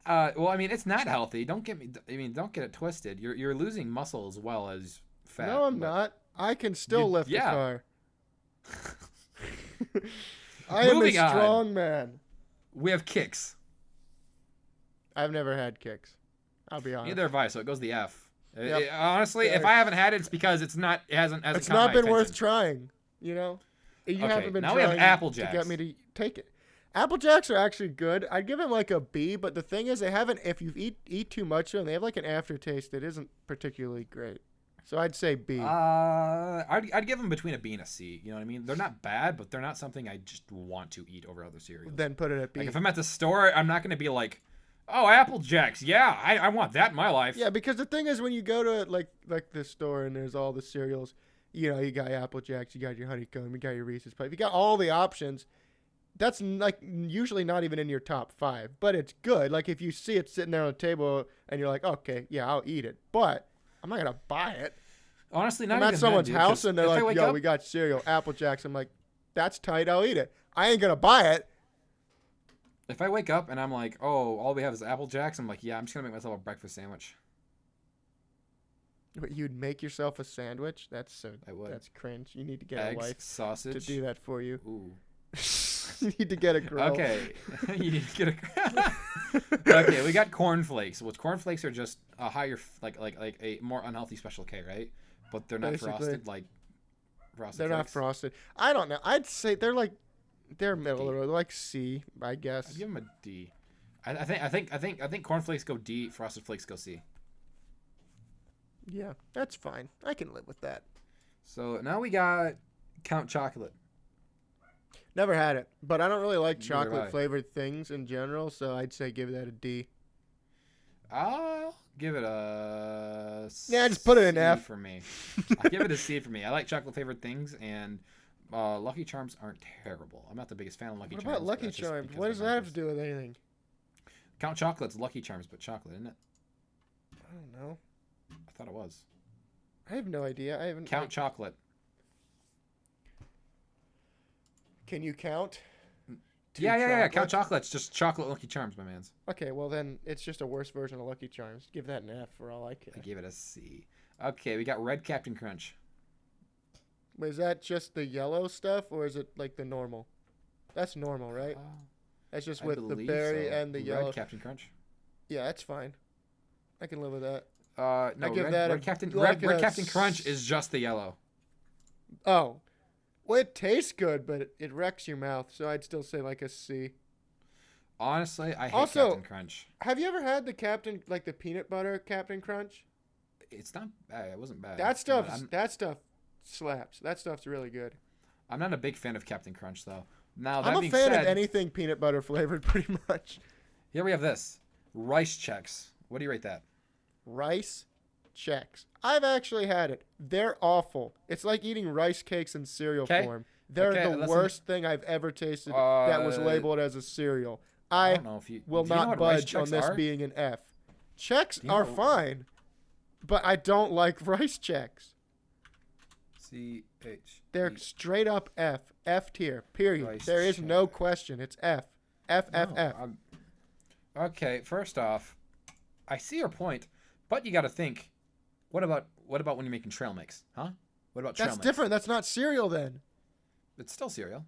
S3: Well, I mean, it's not healthy. Don't get it twisted. You're losing muscle as well as fat.
S2: No, I'm
S3: but-
S2: not. I can still lift
S3: yeah.
S2: a car. I am a
S3: Moving on.
S2: strong man.
S3: We have kicks.
S2: I've never had kicks. I'll be honest.
S3: Neither have I, so it goes the F.
S2: Yep.
S3: Honestly, if
S2: Sorry.
S3: I haven't had it, it's because it hasn't
S2: It's
S3: caught
S2: not
S3: my
S2: been worth
S3: attention.
S2: trying, you know? You
S3: Okay,
S2: haven't been
S3: now we have
S2: trying
S3: Applejacks.
S2: to get me to take it. Applejacks are actually good. I'd give them like a B, but the thing is, they haven't. If you eat too much of them, they have like an aftertaste that isn't particularly great. So I'd say B.
S3: I'd give them between a B and a C. You know what I mean? They're not bad, but they're not something I just want to eat over other cereals.
S2: Then put it at B.
S3: Like if I'm at the store, I'm not gonna be like, oh, Applejacks, yeah, I want that in my life.
S2: Yeah, because the thing is, when you go to like the store and there's all the cereals, you know, you got Applejacks, you got your Honeycomb, you got your Reese's Puffs, you got all the options. That's like usually not even in your top 5, but it's good. Like if you see it sitting there on the table and you're like, okay, yeah, I'll eat it, but I'm not gonna buy it.
S3: Honestly, not
S2: I'm
S3: even
S2: at someone's
S3: then, dude,
S2: house
S3: 'cause
S2: and they're
S3: if I
S2: like,
S3: wake
S2: yo,
S3: up-
S2: we got cereal, Applejacks. I'm like, that's tight, I'll eat it. I ain't gonna buy it.
S3: If I wake up and I'm like, oh, all we have is Applejacks, I'm like, yeah, I'm just gonna make myself a breakfast sandwich.
S2: But you'd make yourself a sandwich? That's
S3: I would.
S2: That's cringe. You need to get
S3: Eggs,
S2: a wife
S3: sausage.
S2: to do that for you.
S3: Ooh.
S2: You need to get a girl.
S3: Okay. You need to get a. Okay, we got cornflakes. Well, cornflakes are just a higher, like a more unhealthy Special K, right? But they're not
S2: Basically.
S3: frosted like frosted.
S2: They're not
S3: Flakes.
S2: frosted. I don't know. I'd say they're middle of the road, like C, I guess.
S3: I'd give them a D. I think cornflakes go D. Frosted Flakes go C.
S2: Yeah, that's fine. I can live with that.
S3: So now we got Count Chocolate.
S2: Never had it, but I don't really like
S3: Neither have I.
S2: chocolate flavored things in general, so I'd say give that a D.
S3: I'll give it a
S2: Yeah, just put it in
S3: C
S2: F.
S3: for me. I'll give it a C for me. I like chocolate flavored things, and Lucky Charms aren't terrible. I'm not the biggest fan of Lucky
S2: What
S3: Charms.
S2: about
S3: but
S2: Lucky
S3: that's just
S2: Charms?
S3: because
S2: What
S3: they're
S2: does that have to
S3: knockers.
S2: do with anything?
S3: Count Chocolate's Lucky Charms, but chocolate, isn't it?
S2: I don't know.
S3: I thought it was.
S2: I have no idea. I haven't.
S3: Count Chocolate.
S2: Can you count? to
S3: Yeah. Count
S2: chocolate?
S3: Chocolate's just chocolate Lucky Charms, my man's.
S2: Okay, well then it's just a worse version of Lucky Charms. Give that an F for all I care.
S3: I gave it a C. Okay, we got Red Captain Crunch.
S2: Wait, is that just the yellow stuff, or is it like the normal? That's normal, right? That's just
S3: I
S2: with the
S3: believe
S2: berry
S3: so.
S2: and the yellow.
S3: Red Captain Crunch.
S2: Yeah, that's fine. I can live with that.
S3: No,
S2: give
S3: Red,
S2: that a-
S3: Red Captain
S2: like
S3: Red
S2: a
S3: Captain Crunch is just the yellow.
S2: Oh, well, it tastes good, but it wrecks your mouth, so I'd still say like a C.
S3: Honestly, I hate
S2: Also-
S3: Captain Crunch.
S2: Have you ever had the Captain, like the peanut butter Captain Crunch?
S3: It's not bad. It wasn't bad.
S2: That
S3: but
S2: stuff slaps. That stuff's really good.
S3: I'm not a big fan of Captain Crunch though. Now that
S2: I'm a
S3: being
S2: fan
S3: said,
S2: of anything peanut butter flavored, pretty much.
S3: here we have this Rice Chex. What do you rate that?
S2: Rice Chex. I've actually had it. They're awful. It's like eating rice cakes in cereal
S3: 'Kay.
S2: form. They're
S3: Okay,
S2: the
S3: listen.
S2: worst thing I've ever tasted that was labeled as a cereal. I
S3: don't know if you
S2: will
S3: do you know
S2: not
S3: what Rice
S2: budge on
S3: Chex
S2: this
S3: are?
S2: being an F. Chex
S3: Do you
S2: are
S3: know-
S2: fine, but I don't like rice Chex.
S3: CH.
S2: They're straight up F. F tier. Period.
S3: Rice
S2: There is no
S3: Chex.
S2: question. It's F. F, F, F.
S3: Okay, first off, I see your point, but you got to think. What about when you're making trail mix, huh? What about trail
S2: That's
S3: mix?
S2: different. That's not cereal then.
S3: It's still cereal,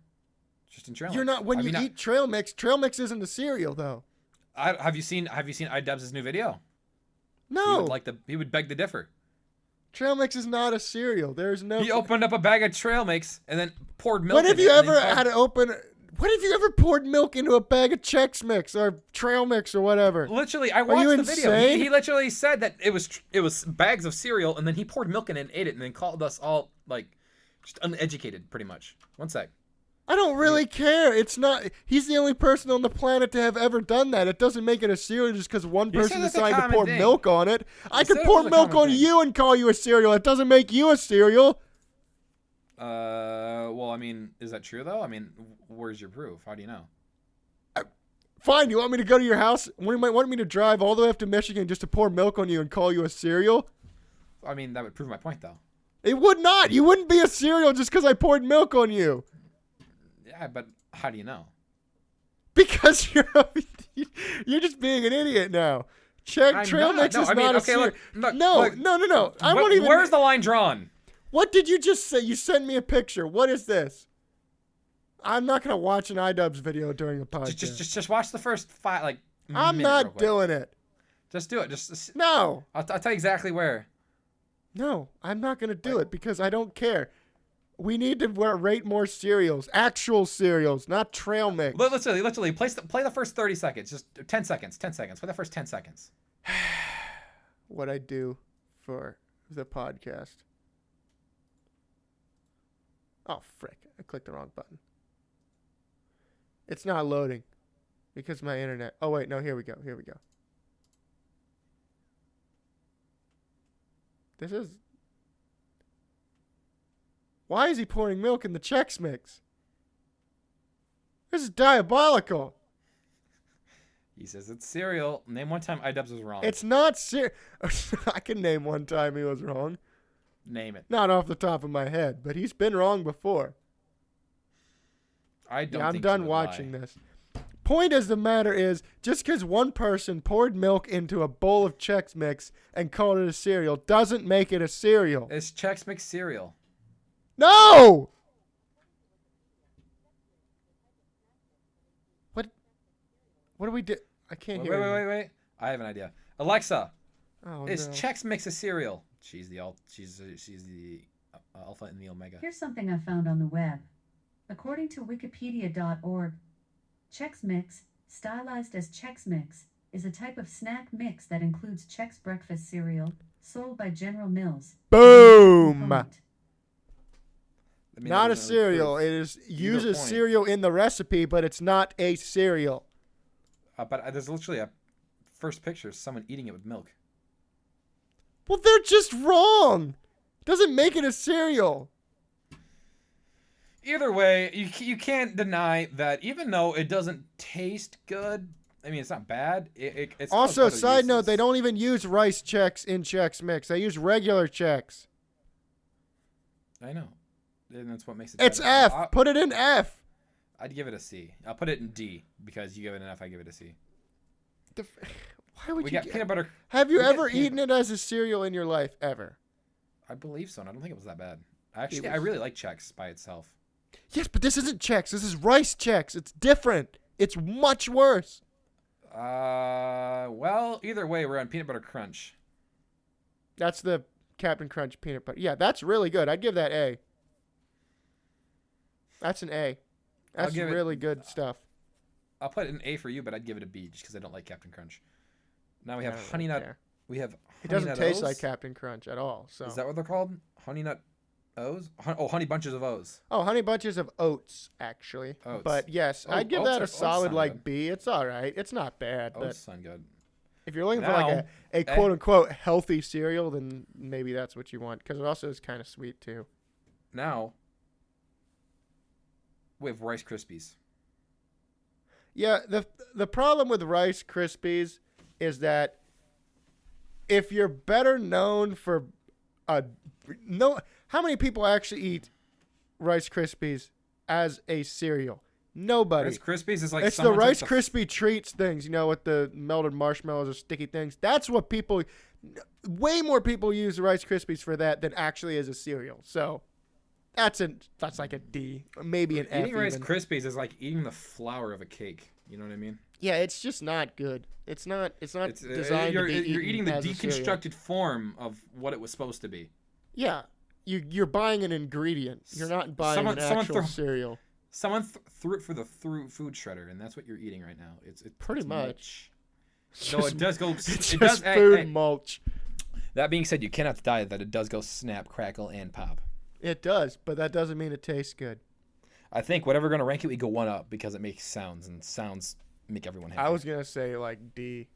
S3: just in trail.
S2: You're
S3: mix.
S2: not when
S3: I
S2: you
S3: mean,
S2: eat trail mix. Trail mix isn't a cereal though.
S3: have you seen iDubbbz' new video?
S2: No.
S3: He would beg to differ.
S2: Trail mix is not a cereal. There's no.
S3: He opened up a bag of trail mix and then poured milk.
S2: When
S3: in
S2: have
S3: it
S2: you
S3: and then
S2: ever
S3: called-
S2: had to open When have you ever poured milk into a bag of Chex Mix or trail mix or whatever?
S3: Literally, I watched
S2: you
S3: the video.
S2: insane?
S3: He literally said that it was bags of cereal, and then he poured milk in it and ate it, and then called us all like just uneducated, pretty much. One sec.
S2: I don't really care. It's not. He's the only person on the planet to have ever done that. It doesn't make it a cereal just because one person
S3: said it's a
S2: decided to
S3: common
S2: pour
S3: thing.
S2: milk on it. I
S3: said
S2: could
S3: it
S2: pour
S3: was a
S2: milk
S3: common
S2: on
S3: thing.
S2: you and call you a cereal. It doesn't make you a cereal.
S3: Well, I mean, is that true though? I mean, where's your proof? How do you know?
S2: Fine. You want me to go to your house? You might want me to drive all the way up to Michigan just to pour milk on you and call you a cereal?
S3: I mean, that would prove my point though.
S2: It would not. You wouldn't be a cereal just because I poured milk on you.
S3: Yeah, but how do you know?
S2: Because you're just being an idiot now. Trail mix is not a cereal. No. I won't even.
S3: Where's the line drawn?
S2: What did you just say? You sent me a picture. What is this? I'm not gonna watch an iDubbbz video during a podcast.
S3: Just watch the first five. Like
S2: I'm
S3: minute real
S2: not
S3: quick.
S2: doing it.
S3: Just do it. Just
S2: No.
S3: I'll tell you exactly where.
S2: No, I'm not gonna do it because I don't care. We need to rate more cereals, actual cereals, not trail mix.
S3: Literally, play the first 30 seconds. Just 10 seconds. 10 seconds. Play the first 10 seconds.
S2: What I do for the podcast. Oh, frick. I clicked the wrong button. It's not loading because my internet. Oh, wait. No, here we go. This is. Why is he pouring milk in the Chex Mix? This is diabolical.
S3: He says it's cereal. Name one time iDubbbz was wrong.
S2: It's not cereal. I can name one time he was wrong.
S3: Name it.
S2: Not off the top of my head, but he's been wrong before.
S3: I don't.
S2: I'm
S3: think
S2: done
S3: he would
S2: watching
S3: lie.
S2: this. Point of the matter is, just because one person poured milk into a bowl of Chex Mix and called it a cereal doesn't make it a cereal.
S3: It's Chex Mix cereal.
S2: No! What do we do? I can't hear you.
S3: Wait. I have an idea. Alexa,
S2: Oh,
S3: is
S2: no.
S3: Chex Mix a cereal? She's the alpha and the omega.
S4: Here's something I found on the web. According to Wikipedia.org, Chex Mix, stylized as Chex Mix, is a type of snack mix that includes Chex breakfast cereal, sold by General Mills.
S2: Boom!
S4: Buoyant.
S3: I mean,
S2: Not
S3: that
S2: a
S3: doesn't really
S2: cereal.
S3: prove
S2: It is
S3: either
S2: uses
S3: point.
S2: cereal in the recipe, but it's not a cereal.
S3: But there's literally a first picture of someone eating it with milk.
S2: Well, they're just wrong. Doesn't make it a cereal.
S3: Either way, you can't deny that even though it doesn't taste good, I mean, it's not bad. It's
S2: Also,
S3: other
S2: side note,
S3: uses.
S2: they don't even use rice Chex in Chex Mix. They use regular Chex.
S3: I know. And that's what makes it
S2: It's
S3: better.
S2: F. Put it in F.
S3: I'd give it a C. I'll put it in D because you give it an F. I give it a C.
S2: Why would
S3: We
S2: you
S3: got peanut butter.
S2: Have you
S3: we got
S2: ever
S3: peanut
S2: eaten it as a cereal in your life? Ever?
S3: I believe so. And I don't think it was that bad. Actually, I really like Chex by itself.
S2: Yes, but this isn't Chex. This is rice Chex. It's different. It's much worse.
S3: Well, either way, we're on peanut butter crunch.
S2: That's the Captain Crunch peanut butter. Yeah, that's really good. I'd give that A. That's an A. That's
S3: give it-
S2: really good stuff.
S3: I'll put an A for you, but I'd give it a B just because I don't like Captain Crunch. Now we have
S2: I don't
S3: honey
S2: really
S3: nut.
S2: care.
S3: We have.
S2: It
S3: Honey
S2: doesn't
S3: Nut
S2: taste
S3: O's.
S2: like Captain Crunch at all. So.
S3: Is that what they're called? Honey nut O's? Honey bunches of O's.
S2: Oh, honey bunches of oats, actually.
S3: Oats.
S2: But yes,
S3: Oh,
S2: I'd give
S3: oats
S2: that
S3: are-
S2: a
S3: oats
S2: solid
S3: sound
S2: like
S3: good.
S2: B. It's all right. It's not bad. But
S3: Oats sound good.
S2: if you're looking for like
S3: Now,
S2: a quote unquote healthy cereal, then maybe that's what you want because it also is kind of sweet too.
S3: Now we have Rice Krispies.
S2: Yeah, the problem with Rice Krispies is that if you're better known for how many people actually eat Rice Krispies as a cereal? Nobody.
S3: Rice Krispies is like
S2: It's the
S3: someone took
S2: Rice Krispie treats things, with the melted marshmallows or sticky things. That's what people, way more people use Rice Krispies for that than actually as a cereal. So that's like a D, maybe an F.
S3: Eating Rice
S2: even.
S3: Krispies is like eating the flour of a cake. You know what I mean?
S2: Yeah, it's just not good. It's not designed
S3: you're,
S2: to be
S3: you're
S2: eaten
S3: eating the
S2: as a cereal.
S3: deconstructed form of what it was supposed to be.
S2: Yeah, you're buying an ingredient. You're not buying an actual cereal.
S3: Someone threw it through food shredder, and that's what you're eating right now. It's
S2: Pretty
S3: it's
S2: much.
S3: No, it does go.
S2: It's
S3: It
S2: just
S3: does.
S2: food mulch.
S3: That being said, you cannot deny that it does go snap, crackle, and pop.
S2: It does, but that doesn't mean it tastes good.
S3: I think whatever we're gonna rank it, we go 1 up because it makes sounds, and sounds make everyone happy.
S2: I was gonna say like D.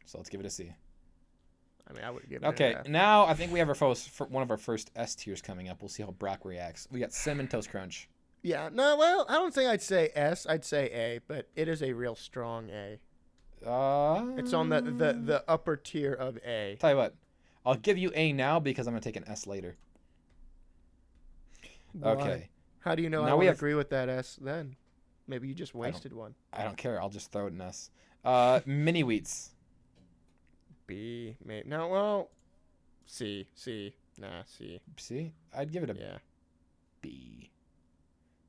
S3: So let's give it a C.
S2: I mean, I would give it
S3: Okay,
S2: an F.
S3: now I think we have one of our first S tiers coming up. We'll see how Brock reacts. We got Cinnamon Toast Crunch.
S2: Yeah, no, well, I don't think I'd say S. I'd say A, but it is a real strong A. It's on the upper tier of A.
S3: Tell you what, I'll give you A now because I'm gonna take an S later.
S2: Why?
S3: Okay.
S2: How do you know
S3: Now
S2: I
S3: we
S2: would
S3: have-
S2: agree with that S then? Maybe you just wasted one.
S3: I don't care. I'll just throw it in S. Mini wheats.
S2: B, maybe. No, well, C. Nah, C.
S3: See, I'd give it a
S2: Yeah.
S3: B.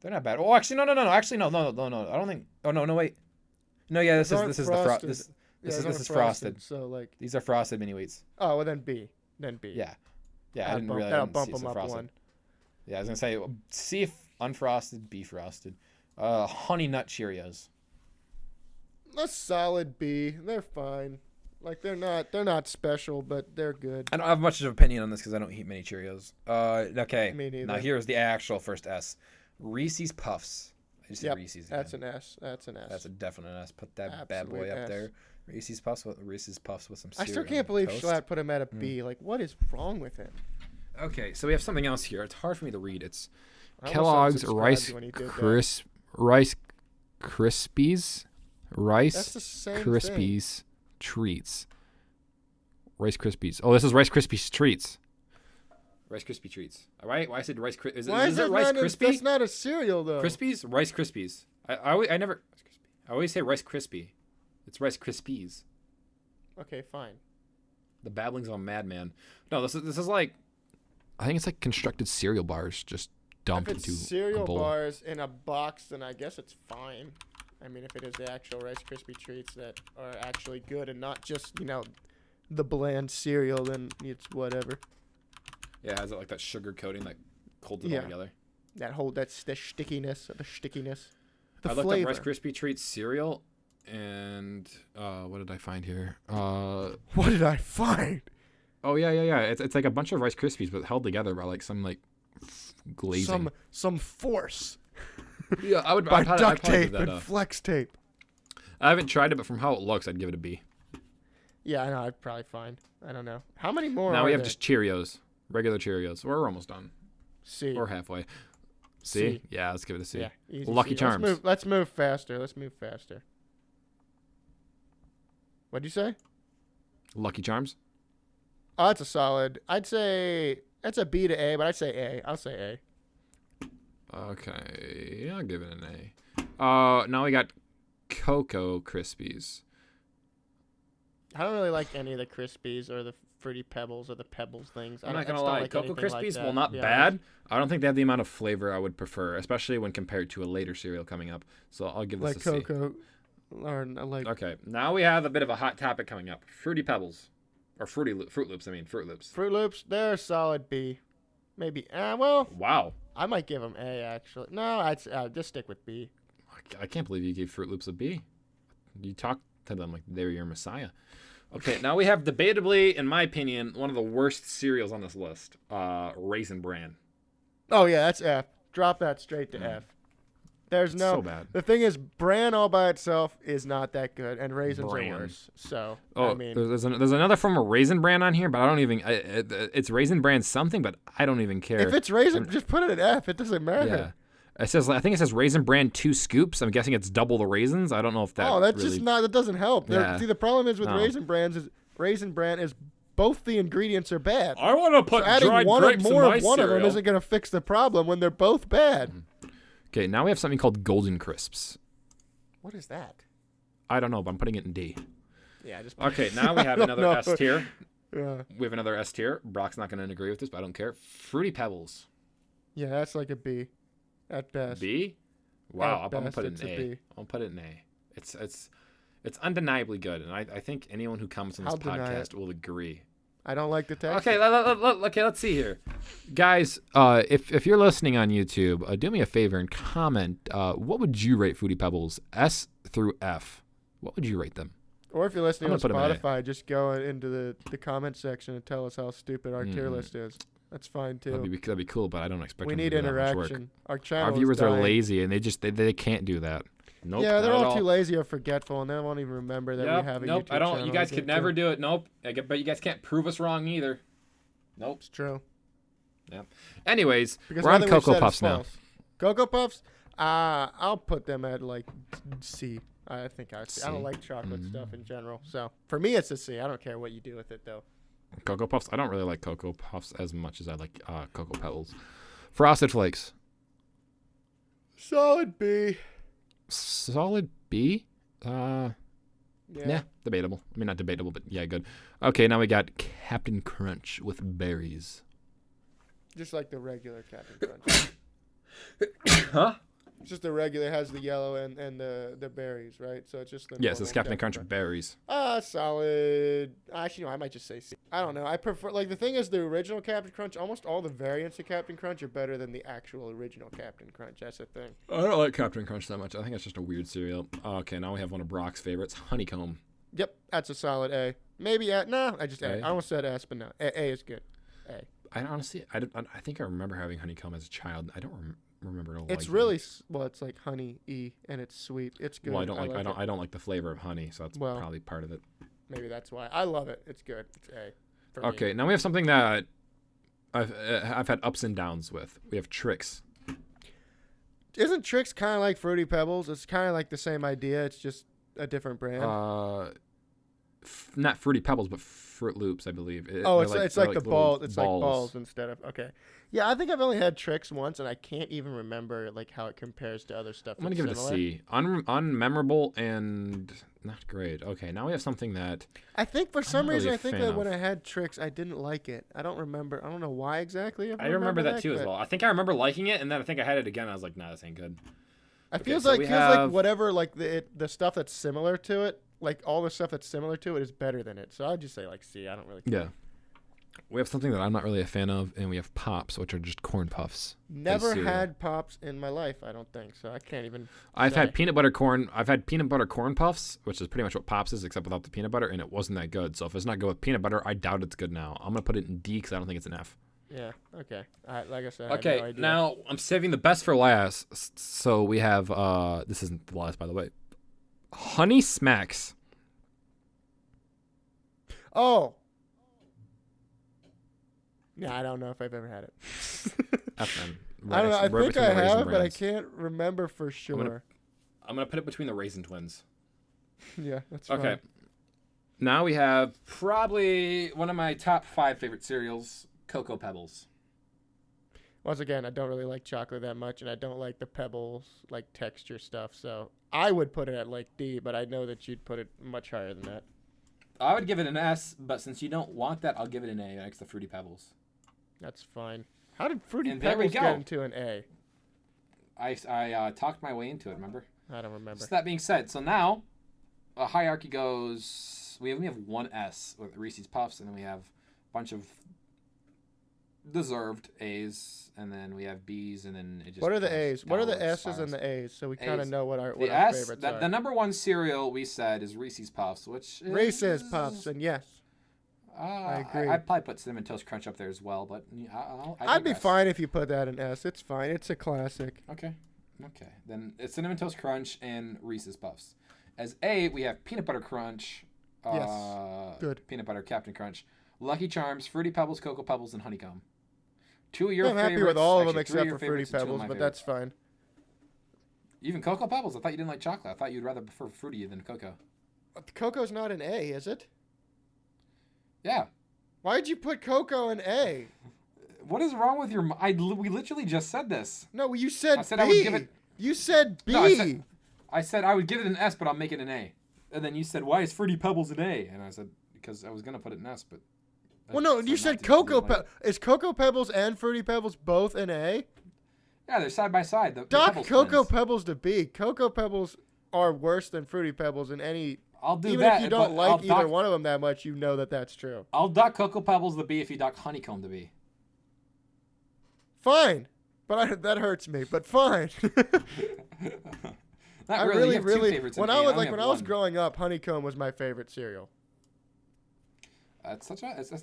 S3: They're not bad. Oh, actually, no. Actually, no. I don't think. Oh no, wait. No, yeah, this
S2: Those
S3: is
S2: aren't
S3: the
S2: frosted.
S3: this
S2: Yeah,
S3: is
S2: those
S3: this
S2: aren't
S3: is frosted.
S2: So like,
S3: These are frosted mini wheats.
S2: oh well, then B. Then B.
S3: Yeah, I
S2: That'll
S3: didn't
S2: bump,
S3: really.
S2: that'll
S3: I didn't
S2: bump
S3: see it
S2: them
S3: so
S2: up
S3: frosted.
S2: one.
S3: Yeah, I was gonna say C unfrosted, B frosted. Honey Nut Cheerios.
S2: A solid B. They're fine. Like they're not special, but they're good.
S3: I don't have much of an opinion on this because I don't eat many Cheerios. Okay.
S2: Me neither.
S3: Now here's the actual first S. Reese's Puffs. I just said
S2: Yep,
S3: Reese's.
S2: That's
S3: again.
S2: an S. That's an S.
S3: That's a definite S. Put that bad
S2: Absolute
S3: boy up
S2: S.
S3: there. Reese's Puffs with some
S2: I
S3: cereal.
S2: still
S3: and
S2: can't believe
S3: toast.
S2: Schlatt put him at a B. Like, what is wrong with him?
S3: Okay, so we have something else here. It's hard for me to read. It's
S2: I almost
S5: Kellogg's
S2: unsubscribed
S5: Rice
S2: when he did that.
S5: Rice Krispies,
S2: That's
S5: Rice
S2: the same thing.
S5: Krispies treats. Rice Krispies. Oh, this is Rice Krispies treats.
S3: Rice Krispie treats. All right. Why I said Rice Krispies?
S2: Why is
S3: it
S2: it
S3: Rice
S2: not
S3: Krispie?
S2: That's not a cereal though.
S3: Krispies? Rice Krispies. I always say Rice Krispie. It's Rice Krispies.
S2: Okay, fine.
S3: The babblings of a madman. No, this is like
S5: I think it's like constructed cereal bars just dumped
S2: If it's
S5: into
S2: cereal
S5: a bowl.
S2: bars in a box, then I guess it's fine. I mean, if it is the actual Rice Krispie treats that are actually good and not just, the bland cereal, then it's whatever.
S3: yeah, it has like that sugar coating that holds it
S2: Yeah.
S3: all together.
S2: That's the stickiness. The
S3: I looked
S2: flavor.
S3: up Rice Krispie treats cereal, and what did I find here?
S2: What did I find?
S5: Oh yeah. It's like a bunch of Rice Krispies but held together by like some like glazing.
S2: Some force
S3: Yeah, I would.
S2: by
S3: I'd
S2: duct
S3: probably
S2: tape
S3: give that
S2: and
S3: a-
S2: flex tape.
S3: I haven't tried it, but from how it looks, I'd give it a B.
S2: Yeah, I know. I'd probably find. I don't know. How many more
S3: Now
S2: are
S3: we have
S2: there?
S3: just Cheerios, regular Cheerios. We're almost done.
S2: C.
S3: We're halfway. C?
S2: C.
S3: Yeah, let's give it a C.
S2: Yeah, easy
S5: Lucky
S2: C.
S5: Charms.
S2: Let's move faster. What'd you say?
S5: Lucky Charms.
S2: Oh, that's a solid. I'd say that's a B to A, but I'd say A. I'll say
S5: Okay, I'll give it an A. Now we got Cocoa Krispies.
S2: A. I don't really like any of the Krispies or the Fruity Pebbles or the Pebbles things.
S3: I'm
S2: I
S3: not
S2: don't-
S3: gonna
S2: I just don't
S3: lie,
S2: like
S3: Cocoa
S2: anything like
S3: Krispies,
S2: that,
S3: while not
S2: to be
S3: bad,
S2: honest.
S3: I don't think they have the amount of flavor I would prefer, especially when compared to a later cereal coming up. So I'll give this
S2: Like
S3: a C.
S2: Cocoa, or like
S3: Okay, now we have a bit of a hot topic coming up: Fruity Pebbles, or Fruit Loops. I mean, Fruit Loops.
S2: Fruit Loops. They're a solid B, maybe. Well,
S3: Wow,
S2: I might give them A actually. No, I'd just stick with B.
S3: I can't believe you gave Fruit Loops a B. You talked to them like they were your messiah. Okay, now we have debatably, in my opinion, one of the worst cereals on this list: Raisin Bran.
S2: Oh yeah, that's F. Drop that straight to F. There's no.
S5: So bad.
S2: The thing is, bran all by itself is not that good, and raisins
S5: Bran.
S2: are worse. So
S5: Oh,
S2: I mean,
S5: there's another form of Raisin Bran on here, but I don't even. It's Raisin Bran something, but I don't even care.
S2: if it's raisin, just put it at F. It doesn't matter.
S5: Yeah. It says, I think it says Raisin Bran 2 scoops. I'm guessing it's double the raisins. I don't know if that.
S2: Oh, that's
S5: really,
S2: just not. That doesn't help.
S5: Yeah.
S2: See, the problem is with
S5: No.
S2: Raisin Bran is both the ingredients are bad.
S3: I want to
S2: So
S3: put
S2: adding
S3: dried
S2: one or
S3: grapes in
S2: more
S3: my
S2: of one of them
S3: cereal.
S2: isn't going to fix the problem when they're both bad.
S5: Okay, now we have something called Golden Crisps.
S2: What is that?
S5: I don't know, but I'm putting it in D.
S2: Yeah, just
S3: Okay, now we have
S2: I don't
S3: another
S2: know.
S3: S tier.
S2: Yeah,
S3: We have another S tier. Brock's not going to agree with this, but I don't care. Fruity Pebbles.
S2: yeah, that's like a B, at best.
S3: B? Wow,
S2: At
S3: I'm gonna
S2: best,
S3: put it
S2: it's
S3: in
S2: a
S3: A.
S2: B.
S3: I'll put it in A. It's undeniably good, and I think anyone who comments on this
S2: I'll deny
S3: podcast will agree.
S2: I don't like the texture.
S5: Okay, okay, let's see here. Guys, if you're listening on YouTube, do me a favor and comment. What would you rate Fruity Pebbles? S through F. What would you rate them?
S2: Or if you're listening on
S5: I'm gonna put 'em in A.
S2: Spotify, just go into the comment section and tell us how stupid our tier list is. That's fine too.
S5: That'd be cool, but I don't expect
S2: We
S5: them
S2: need
S5: to do that much work.
S2: interaction. Our channel
S5: Our
S2: is
S5: viewers are
S2: dying.
S5: lazy, and they can't do that. Nope.
S2: Yeah, they're
S5: not at
S2: all too lazy or forgetful, and they won't even remember that we have a
S1: Nope.
S2: YouTube
S1: I don't.
S2: channel
S1: You guys
S2: to
S1: could
S2: get
S1: never
S2: to.
S1: do it. Nope. But you guys can't prove us wrong either. Nope.
S2: It's true.
S5: Anyways,
S2: Because
S5: we're on
S2: nothing we've
S5: Cocoa
S2: said is
S5: Puffs now.
S2: false. Cocoa Puffs, I'll put them at like C. I think I don't
S5: C?
S2: like chocolate stuff in general, so for me it's a C. I don't care what you do with it though.
S5: Cocoa Puffs. I don't really like Cocoa Puffs as much as I like Cocoa Pebbles. Frosted Flakes.
S2: Solid B.
S5: Solid B. Yeah, debatable. I mean, not debatable, but yeah, good. Okay, now we got Captain Crunch with berries.
S2: Just like the regular Captain Crunch.
S1: Huh?
S2: Just the regular has the yellow and the berries, right? So it's just the
S5: Yes, it's
S2: normal
S5: Captain Crunch with berries.
S2: Solid. Actually, no, I might just say C. I don't know. I prefer, like, the thing is, the original Captain Crunch, almost all the variants of Captain Crunch are better than the actual original Captain Crunch. That's the thing.
S5: I don't like Captain Crunch that much. I think it's just a weird cereal. Okay, now we have one of Brock's favorites, Honeycomb.
S2: Yep, that's a solid A. Maybe A. No, I just A.
S5: A?
S2: I almost said S, but no. A is good. A.
S5: I honestly, I think I remember having Honeycomb as a child. I don't remember liking
S2: It's
S5: it.
S2: really, well, it's like honey E, and it's sweet. It's good.
S5: Well, I don't like
S2: it.
S5: I don't like the flavor of honey, so that's
S2: Well,
S5: probably part of it.
S2: Maybe that's why. I love it. It's good. It's A. For me.
S5: Okay, now we have something that I've had ups and downs with. We have Trix.
S2: Isn't Trix kind of like Fruity Pebbles? It's kind of like the same idea. It's just a different brand.
S5: Not Fruity Pebbles, but Fruit Loops, I believe.
S2: It's
S5: they're
S2: like the
S5: little
S2: ball. It's like balls instead of. Okay. Yeah, I think I've only had Trix once, and I can't even remember like how it compares to other stuff.
S5: I'm gonna
S2: that's
S5: give it a
S2: similar.
S5: C. Unmemorable and not great. Okay, now we have something that
S2: I think for some
S5: not really
S2: reason,
S5: a
S2: I think
S5: fan
S2: that when
S5: of.
S2: I had Trix, I didn't like it. I don't remember. I don't know why exactly.
S1: I remember that too as
S2: but
S1: well. I think I remember liking it, and then I think I had it again. I was like, nah, this ain't good.
S2: It
S1: Okay,
S2: feels
S1: so
S2: like
S1: we
S2: like
S1: have-
S2: whatever like the stuff that's similar to it, like all the stuff that's similar to it is better than it. So I'd just say like C. I don't really care.
S5: yeah. We have something that I'm not really a fan of, and we have Pops, which are just corn puffs.
S2: Never
S5: cereal.
S2: had Pops in my life. I don't think so. I can't even.
S5: I've
S2: say.
S5: had peanut butter corn. I've had peanut butter corn puffs, which is pretty much what Pops is, except without the peanut butter, and it wasn't that good. So if it's not good with peanut butter, I doubt it's good now. I'm gonna put it in D because I don't think it's an F.
S2: Yeah. Okay. Like I said. I have
S1: Okay,
S2: no idea.
S1: now
S5: I'm saving the best for last. So we have this isn't the last, by the way. Honey Smacks.
S2: Oh. Yeah, I don't know if I've ever had it.
S5: F then.
S2: I don't know. I
S5: Right
S2: think
S5: between
S2: I
S5: the Raisin
S2: have, but I
S5: Brans.
S2: can't remember for sure.
S1: I'm gonna put it between the Raisin Twins.
S2: Yeah, that's
S1: Okay.
S2: fine.
S1: Now we have probably one of my top 5 favorite cereals, Cocoa Pebbles.
S2: Once again, I don't really like chocolate that much, and I don't like the Pebbles like texture stuff. So I would put it at like D, but I know that you'd put it much higher than that.
S1: I would give it an S, but since you don't want that, I'll give it an A next to Fruity Pebbles.
S2: That's fine. How did Fruity
S1: And there we
S2: Pebbles
S1: go.
S2: get into an A?
S1: I talked my way into it, remember?
S2: I don't remember.
S1: So that being said, so now a hierarchy goes. We only have one S with Reese's Puffs, and then we have a bunch of deserved A's, and then we have B's, and then it just.
S2: What are the
S1: goes
S2: A's? What are the
S1: downwards
S2: S's and
S1: spirals.
S2: the A's? So we kind of
S1: A's.
S2: know what our
S1: The
S2: our
S1: S,
S2: favorites
S1: the
S2: are.
S1: number one cereal we said is Reese's Puffs, which is,
S2: Reese's Puffs, and yes,
S1: I
S2: agree.
S1: I'd probably put Cinnamon Toast Crunch up there as well, but
S2: I'd be
S1: digress.
S2: fine if you put that in S. It's fine. It's a classic.
S1: Okay. Then it's Cinnamon Toast Crunch and Reese's Puffs. As A, we have Peanut Butter Crunch.
S2: Good.
S1: Peanut Butter Captain Crunch. Lucky Charms, Fruity Pebbles, Cocoa Pebbles, and Honeycomb. 2 of your
S2: I'm
S1: favorites.
S2: happy with all of them
S1: actually, 3
S2: except
S1: of
S2: for
S1: your
S2: Fruity
S1: favorites and 2 of
S2: Pebbles,
S1: my
S2: but
S1: favorites.
S2: that's fine.
S1: Even Cocoa Pebbles? I thought you didn't like chocolate. I thought you'd rather prefer Fruity than Cocoa.
S2: Cocoa's not an A, is it?
S1: Yeah.
S2: Why'd you put Cocoa in A?
S1: What is wrong with your... we literally just said this.
S2: No, you said
S1: I said
S2: B.
S1: I would give it...
S2: You said B.
S1: No, I said I would give it an S, but I'll make it an A. And then you said, why is Fruity Pebbles an A? And I said, because I was going to put it in S, but...
S2: Well, no,
S1: decided
S2: you
S1: not
S2: said
S1: to.
S2: Cocoa
S1: Didn't like
S2: Pebbles. Is Cocoa Pebbles and Fruity Pebbles both an A?
S1: Yeah, they're side by side. The
S2: Dock
S1: Pebbles
S2: Cocoa
S1: twins.
S2: Pebbles to B. Cocoa Pebbles are worse than Fruity Pebbles in any
S5: I'll do
S2: Even
S5: that.
S2: if you don't
S5: but I'll
S2: like either one of them that much, you know that that's true.
S5: I'll duck Cocoa Pebbles to be if you duck Honeycomb to be.
S2: Fine, but that hurts me. But fine.
S5: Not
S2: I
S5: really.
S2: really,
S5: You have two
S2: really.
S5: favorites
S2: When
S5: in
S2: I
S5: eight.
S2: was
S5: only
S2: when
S5: have
S2: I was
S5: one.
S2: growing up, Honeycomb was my favorite cereal.
S5: It's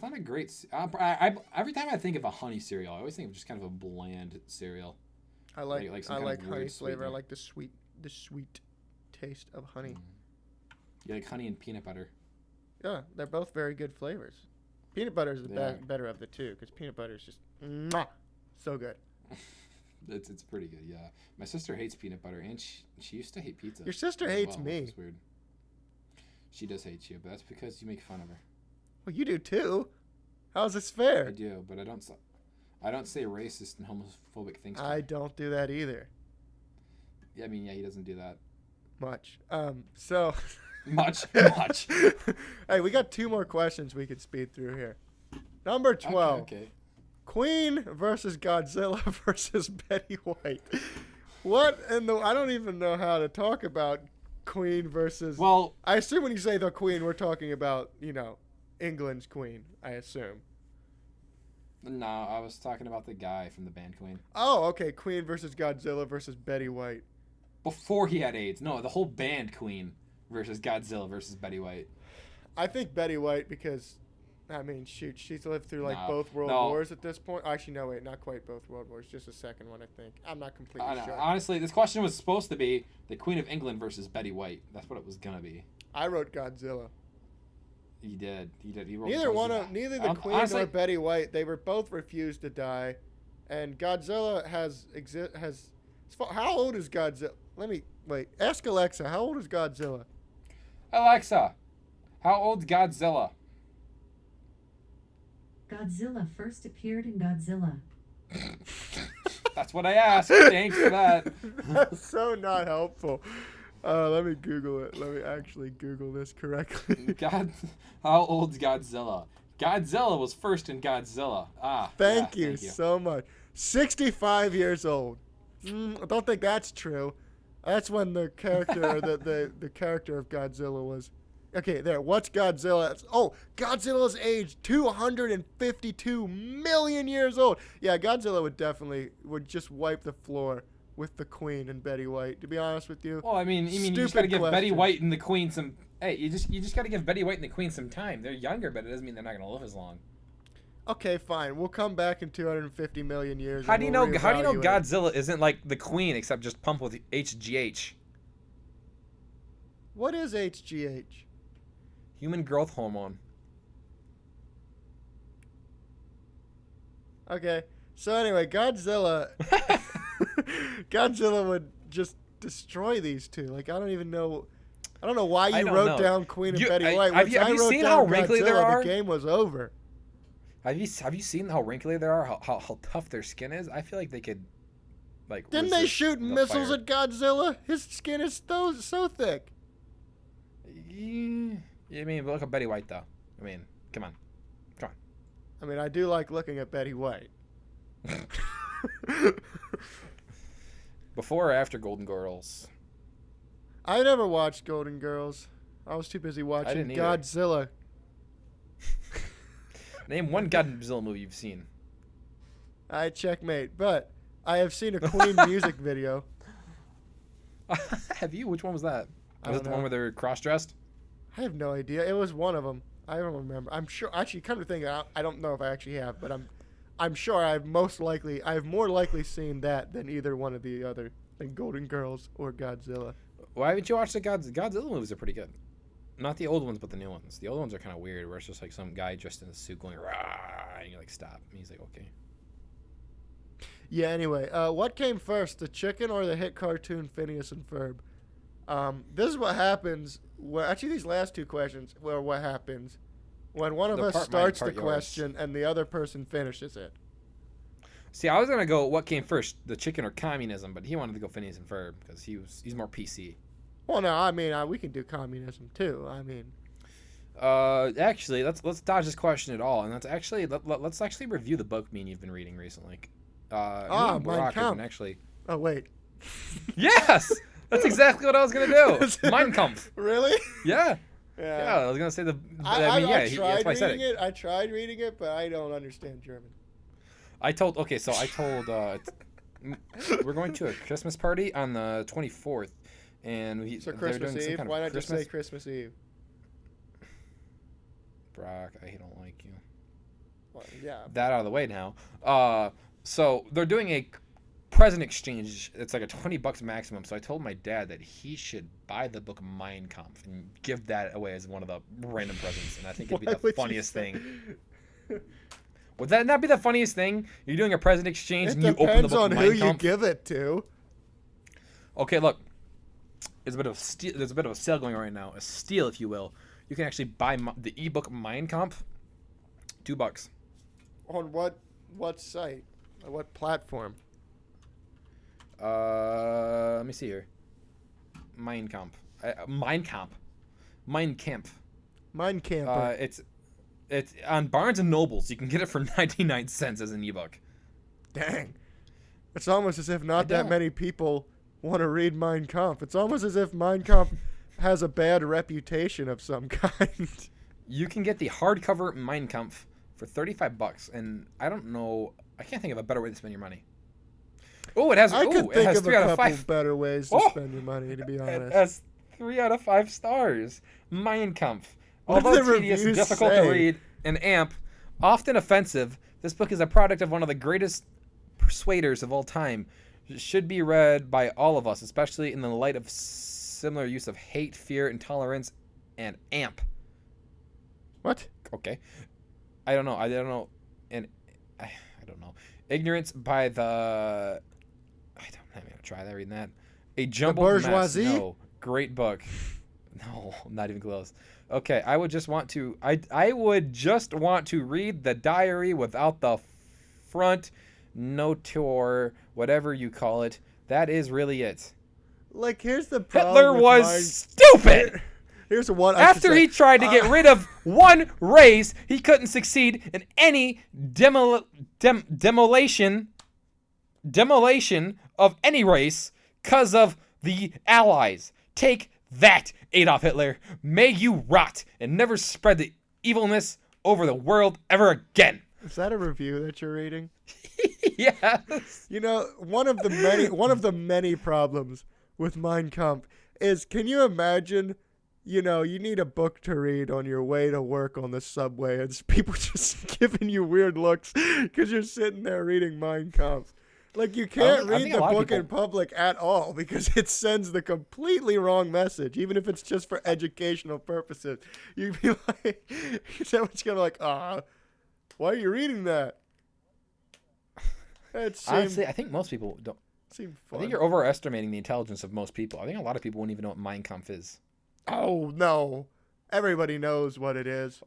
S5: not a great. I every time I think of a honey cereal, I always think of just kind of a bland cereal.
S2: I like
S5: some
S2: I
S5: kind of
S2: like
S5: weird
S2: honey flavor. I
S5: sweetener.
S2: like the sweet taste of honey.
S5: You like honey and peanut butter.
S2: Yeah, they're both very good flavors. Peanut butter is the
S5: They are.
S2: better of the two because peanut butter is just mwah, so good.
S5: It's pretty good, yeah. My sister hates peanut butter, and she used to hate pizza.
S2: Your sister
S5: as
S2: hates
S5: well,
S2: me.
S5: which is weird. She does hate you, but that's because you make fun of her.
S2: Well, you do too. How's this
S5: I
S2: fair?
S5: do, but I don't say racist and homophobic things. To
S2: I
S5: her.
S2: don't do that either.
S5: Yeah, I mean, yeah, he doesn't do that
S2: Much. So.
S5: much.
S2: Hey, we got 2 more questions we could speed through here. Number 12.
S5: Okay.
S2: Queen versus Godzilla versus Betty White. What in the... I don't even know how to talk about Queen versus...
S5: Well,
S2: I assume when you say the Queen, we're talking about, England's Queen, I assume.
S5: no, I was talking about the guy from the band Queen.
S2: Oh, okay. Queen versus Godzilla versus Betty White.
S5: Before he had AIDS. No, the whole band Queen versus Godzilla versus Betty White.
S2: I think Betty White because... I mean, shoot, she's lived through
S5: No,
S2: both world
S5: no.
S2: wars at this point. Actually, no, wait, not quite both world wars. Just a second one, I think. I'm not completely
S5: I know.
S2: sure.
S5: Honestly, this question was supposed to be the Queen of England versus Betty White. That's what it was gonna be.
S2: I wrote Godzilla.
S5: He did. He wrote
S2: Neither the Queen
S5: honestly,
S2: nor Betty White. They were both refused to die, and Godzilla has. How old is Godzilla? Let me wait. Ask Alexa. How old is Godzilla?
S5: Alexa, how old's Godzilla?
S4: Godzilla first appeared in Godzilla.
S5: That's what I asked. Thanks for that.
S2: That's so not helpful. Let me Google it. Let me actually Google this correctly.
S5: How old's Godzilla? Godzilla was first in Godzilla.
S2: Thank you so much. 65 years old. I don't think that's true. That's when the character, or the character of Godzilla was. Okay, there. What's Godzilla? Oh, Godzilla's age 252 million years old. Yeah, Godzilla would just wipe the floor with the Queen and Betty White. To be honest with you.
S5: Well, I mean, you just gotta give Betty White and the Queen some. Hey, you just gotta give Betty White and the Queen some time. They're younger, but it doesn't mean they're not gonna live as long.
S2: Okay, fine. We'll come back in 250 million years.
S5: How do you know? How do you know
S2: reevaluate.
S5: Godzilla isn't like the Queen, except just pumped with HGH?
S2: What is HGH?
S5: Human growth hormone.
S2: Okay. So anyway, Godzilla would just destroy these two. Like I don't know why you wrote down Queen and Betty White.
S5: Have you seen how wrinkly they are?
S2: The game was over.
S5: Have you seen how wrinkly they are? How tough their skin is? I feel like they could
S2: Didn't they
S5: resist
S2: shoot
S5: the
S2: missiles
S5: fire.
S2: at Godzilla? His skin is so thick.
S5: I mean, look at Betty White though. I mean, come on.
S2: I mean, I do like looking at Betty White.
S5: Before or after Golden Girls?
S2: I never watched Golden Girls. I was too busy watching
S5: didn't either.
S2: Godzilla.
S5: Name one Godzilla movie you've seen.
S2: I checkmate, but I have seen a Queen music video.
S5: Have you? Which one was that?
S2: I
S5: Was it
S2: don't
S5: the
S2: know.
S5: one where they're cross-dressed?
S2: I have no idea. It was one of them. I don't remember. I'm sure. Actually, come to think, I don't know if I actually have, but I'm sure I've more likely seen that than either one of the other, than Golden Girls or Godzilla.
S5: Why haven't you watched the Godzilla movies? Are pretty good. Not the old ones, but the new ones. The old ones are kind of weird, where it's just like some guy dressed in a suit going rah, and you're like, stop. And he's like, okay.
S2: Yeah. Anyway, what came first, the chicken or the hit cartoon Phineas and Ferb? This is what happens. Actually, these last two questions were what happens when one of
S5: The
S2: us
S5: part mine,
S2: starts the
S5: part yours.
S2: question and the other person finishes it.
S5: See, I was gonna go what came first, the chicken or communism, but he wanted to go Phineas and Ferb because he's more PC.
S2: Well, no, I mean we can do communism too. I mean,
S5: Actually, let's dodge this question at all, and let's actually review the book you've been reading recently. Me and
S2: Mein
S5: Barack have
S2: Kampf.
S5: been actually.
S2: oh wait,
S5: Yes, that's exactly what I was gonna do. Mein Kampf.
S2: really?
S5: Yeah. Yeah, I was gonna say
S2: I
S5: that's
S2: tried
S5: why I said
S2: reading it. I tried reading it, but I don't understand German.
S5: I told we're going to a Christmas party on the 24th, and
S2: So
S5: they're
S2: Christmas
S5: doing some
S2: Eve?
S5: kind of
S2: Why not
S5: Christmas?
S2: just say Christmas Eve?
S5: Brock, I don't like you.
S2: Well, yeah.
S5: That out of the way now. So they're doing a present exchange. It's like a $20 maximum. So I told my dad that he should buy the book Mein Kampf and give that away as one of the random presents. And I think it'd be
S2: Why
S5: the
S2: would you
S5: funniest
S2: say-
S5: thing. Would that not be the funniest thing? You're doing a present exchange
S2: It
S5: and you open the
S2: depends
S5: book
S2: on who
S5: Mein
S2: you
S5: Kampf.
S2: give it to.
S5: Okay, look. There's a bit of steal. There's a bit of a sale going on right now. A steal, if you will. You can actually buy the ebook Mein Kampf. $2.
S2: On what site? On what platform?
S5: Let me see here. Mein Kampf. Mein Kampf. Mein Kampf.
S2: Mein Camper.
S5: It's on Barnes and Nobles. You can get it for 99 cents as an ebook.
S2: Dang. It's almost as if not that
S5: don't.
S2: many people want to read Mein Kampf. It's almost as if Mein Kampf has a bad reputation of some kind.
S5: You can get the hardcover Mein Kampf for $35, and I don't know. I can't think of a better way to spend your money. Oh, it has.
S2: I could
S5: it
S2: think
S5: has
S2: of
S5: 3
S2: a
S5: out of
S2: couple
S5: 5.
S2: better ways to
S5: Oh!
S2: spend your money, to be
S5: It
S2: honest.
S5: has 3 out of 5 stars. Mein Kampf.
S2: What do
S5: Although
S2: the
S5: tedious,
S2: reviews
S5: difficult to
S2: say?
S5: read, and often offensive, this book is a product of one of the greatest persuaders of all time. It should be read by all of us, especially in the light of similar use of hate, fear, intolerance, and amp.
S2: What?
S5: Okay. I don't know. And I don't know. Ignorance by the... I'm going to try that, reading that. A jumbled
S2: bourgeoisie?
S5: mess. No. Great book. No, not even close. Okay, I would just want to read the diary without the front notor, whatever you call it. That is really it.
S2: Like, here's the problem.
S5: Hitler
S2: with
S5: was stupid.
S2: Here's what
S5: After he tried to get rid of one race, he couldn't succeed in any demolition of any race because of the Allies. Take that, Adolf Hitler. May you rot and never spread the evilness over the world ever again.
S2: Is that a review that you're reading?
S5: Yes.
S2: You know, one of the many problems with Mein Kampf is, can you imagine, you know, you need a book to read on your way to work on the subway, and people just giving you weird looks because you're sitting there reading Mein Kampf. Like, you can't
S5: I
S2: read
S5: think
S2: the
S5: a lot of
S2: book in
S5: people-
S2: public at all because it sends the completely wrong message, even if it's just for educational purposes. You'd be like, someone's gonna be like, why are you reading that? It seemed,
S5: Honestly, I think most people don't.
S2: seemed
S5: I
S2: fun.
S5: think you're overestimating the intelligence of most people. I think a lot of people wouldn't even know what Mein Kampf is.
S2: Oh, no. Everybody knows what it is.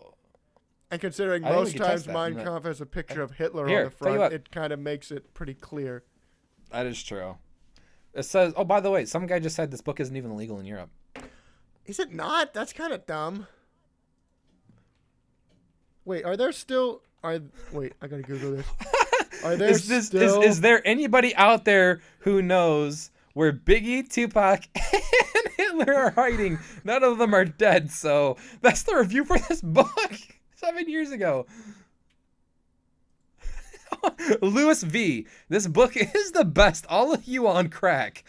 S2: And considering
S5: I think we
S2: most
S5: could
S2: times
S5: test that.
S2: Mein Kampf has a picture of Hitler
S5: Here,
S2: on the
S5: tell you
S2: front,
S5: what.
S2: it kind of makes it pretty clear.
S5: That is true. It says, oh, by the way, some guy just said this book isn't even legal in Europe.
S2: Is it not? That's kind of dumb. Wait, are there still... Wait, I gotta Google this. Are there still...
S5: Is there anybody out there who knows where Biggie, Tupac, and Hitler are hiding? None of them are dead, so that's the review for this book 7 years ago. Louis V. This book is the best. All of you on crack.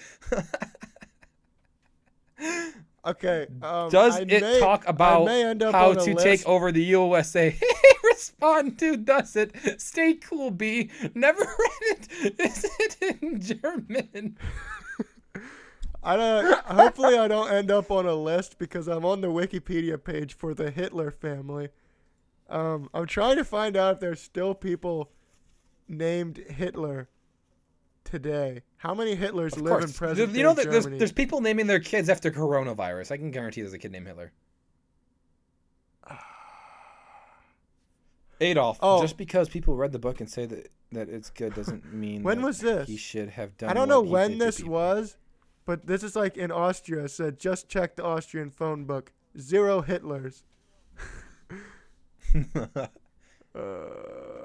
S2: Okay.
S5: Does it talk about how to take over the USA? Respond to does it? Stay cool, B. Never read it. Is it in German?
S2: Hopefully I don't end up on a list because I'm on the Wikipedia page for the Hitler family. I'm trying to find out if there's still people named Hitler today. How many Hitlers
S5: Of
S2: live in
S5: course.
S2: present
S5: You know
S2: day
S5: that
S2: Germany?
S5: there's people naming their kids after coronavirus. I can guarantee there's a kid named Hitler. Adolf.
S2: Oh.
S5: Just because people read the book and say that it's good doesn't mean
S2: When
S5: that
S2: was this?
S5: he should have done.
S2: I don't know
S5: what he
S2: when
S5: did to
S2: this
S5: people.
S2: was, but this is like in Austria. It said, just check the Austrian phone book. 0 Hitlers.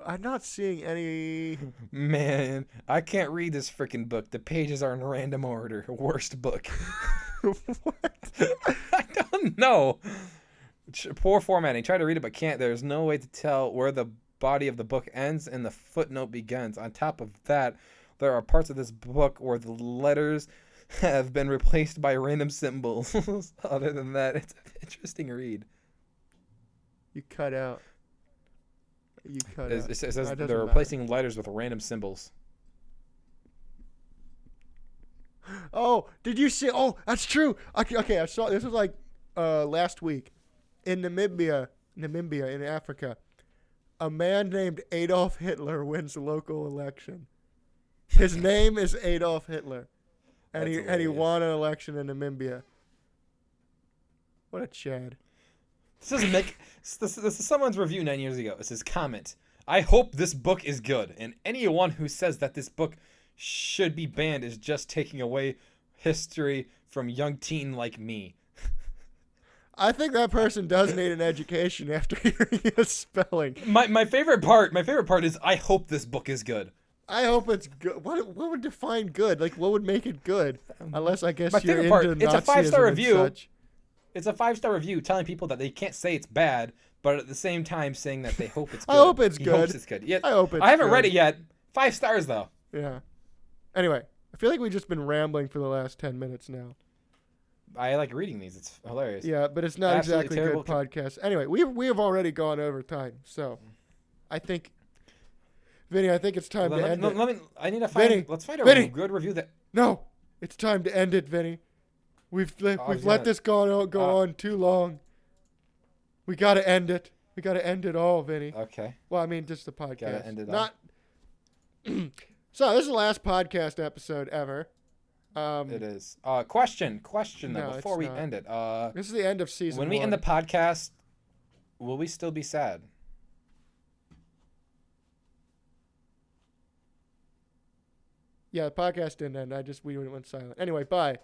S2: I'm not seeing any.
S5: Man, I can't read this freaking book. The pages are in random order. Worst book.
S2: What?
S5: I don't know. Poor formatting. Try to read it, but can't. There's no way to tell where the body of the book ends and the footnote begins. On top of that, there are parts of this book where the letters have been replaced by random symbols. Other than that, it's an interesting read.
S2: You cut out. You cut out.
S5: It says
S2: That doesn't
S5: they're
S2: matter.
S5: replacing letters with random symbols.
S2: Oh, did you see? Oh, that's true. Okay, I saw. This was like last week in Namibia, in Africa. A man named Adolf Hitler wins the local election. His name is Adolf Hitler, and
S5: That's
S2: he
S5: hilarious.
S2: won an election in Namibia. What a chad.
S5: This doesn't make. This is someone's review 9 years ago. It says comment. I hope this book is good, and anyone who says that this book should be banned is just taking away history from young teen like me.
S2: I think that person does need an education after hearing his spelling.
S5: My favorite part is I hope this book is good.
S2: I hope it's good. What would define good? Like, what would make it good? Unless, I guess,
S5: My
S2: you're
S5: favorite part,
S2: into
S5: it's a
S2: Nazism
S5: 5-star
S2: and
S5: review.
S2: such.
S5: It's a 5-star review telling people that they can't say it's bad, but at the same time saying that they hope it's good.
S2: I hope it's
S5: He
S2: good.
S5: hopes it's good. Yeah,
S2: I hope it's
S5: I haven't
S2: good.
S5: read it yet. 5 stars though.
S2: Yeah. Anyway, I feel like we've just been rambling for the last 10 minutes now.
S5: I like reading these. It's hilarious.
S2: Yeah, but it's not
S5: Absolutely
S2: exactly
S5: terrible.
S2: good podcast. Anyway, we have already gone over time, so I think, Vinny, I think it's time to end it.
S5: I need to find.
S2: Vinny,
S5: Let's find a
S2: Vinny.
S5: good review that.
S2: No, it's time to end it, Vinny. We've
S5: yeah.
S2: let this go on too long. We gotta end it. We gotta end it all, Vinny.
S5: Okay.
S2: Well, I mean, just the podcast.
S5: Gotta end it all.
S2: Not. So this is the last podcast episode ever.
S5: It is. Question
S2: No,
S5: though before
S2: it's
S5: we
S2: not.
S5: end it.
S2: This is the end of season
S5: When
S2: one.
S5: we end the podcast, will we still be sad?
S2: Yeah, the podcast didn't end. We went silent. Anyway, bye.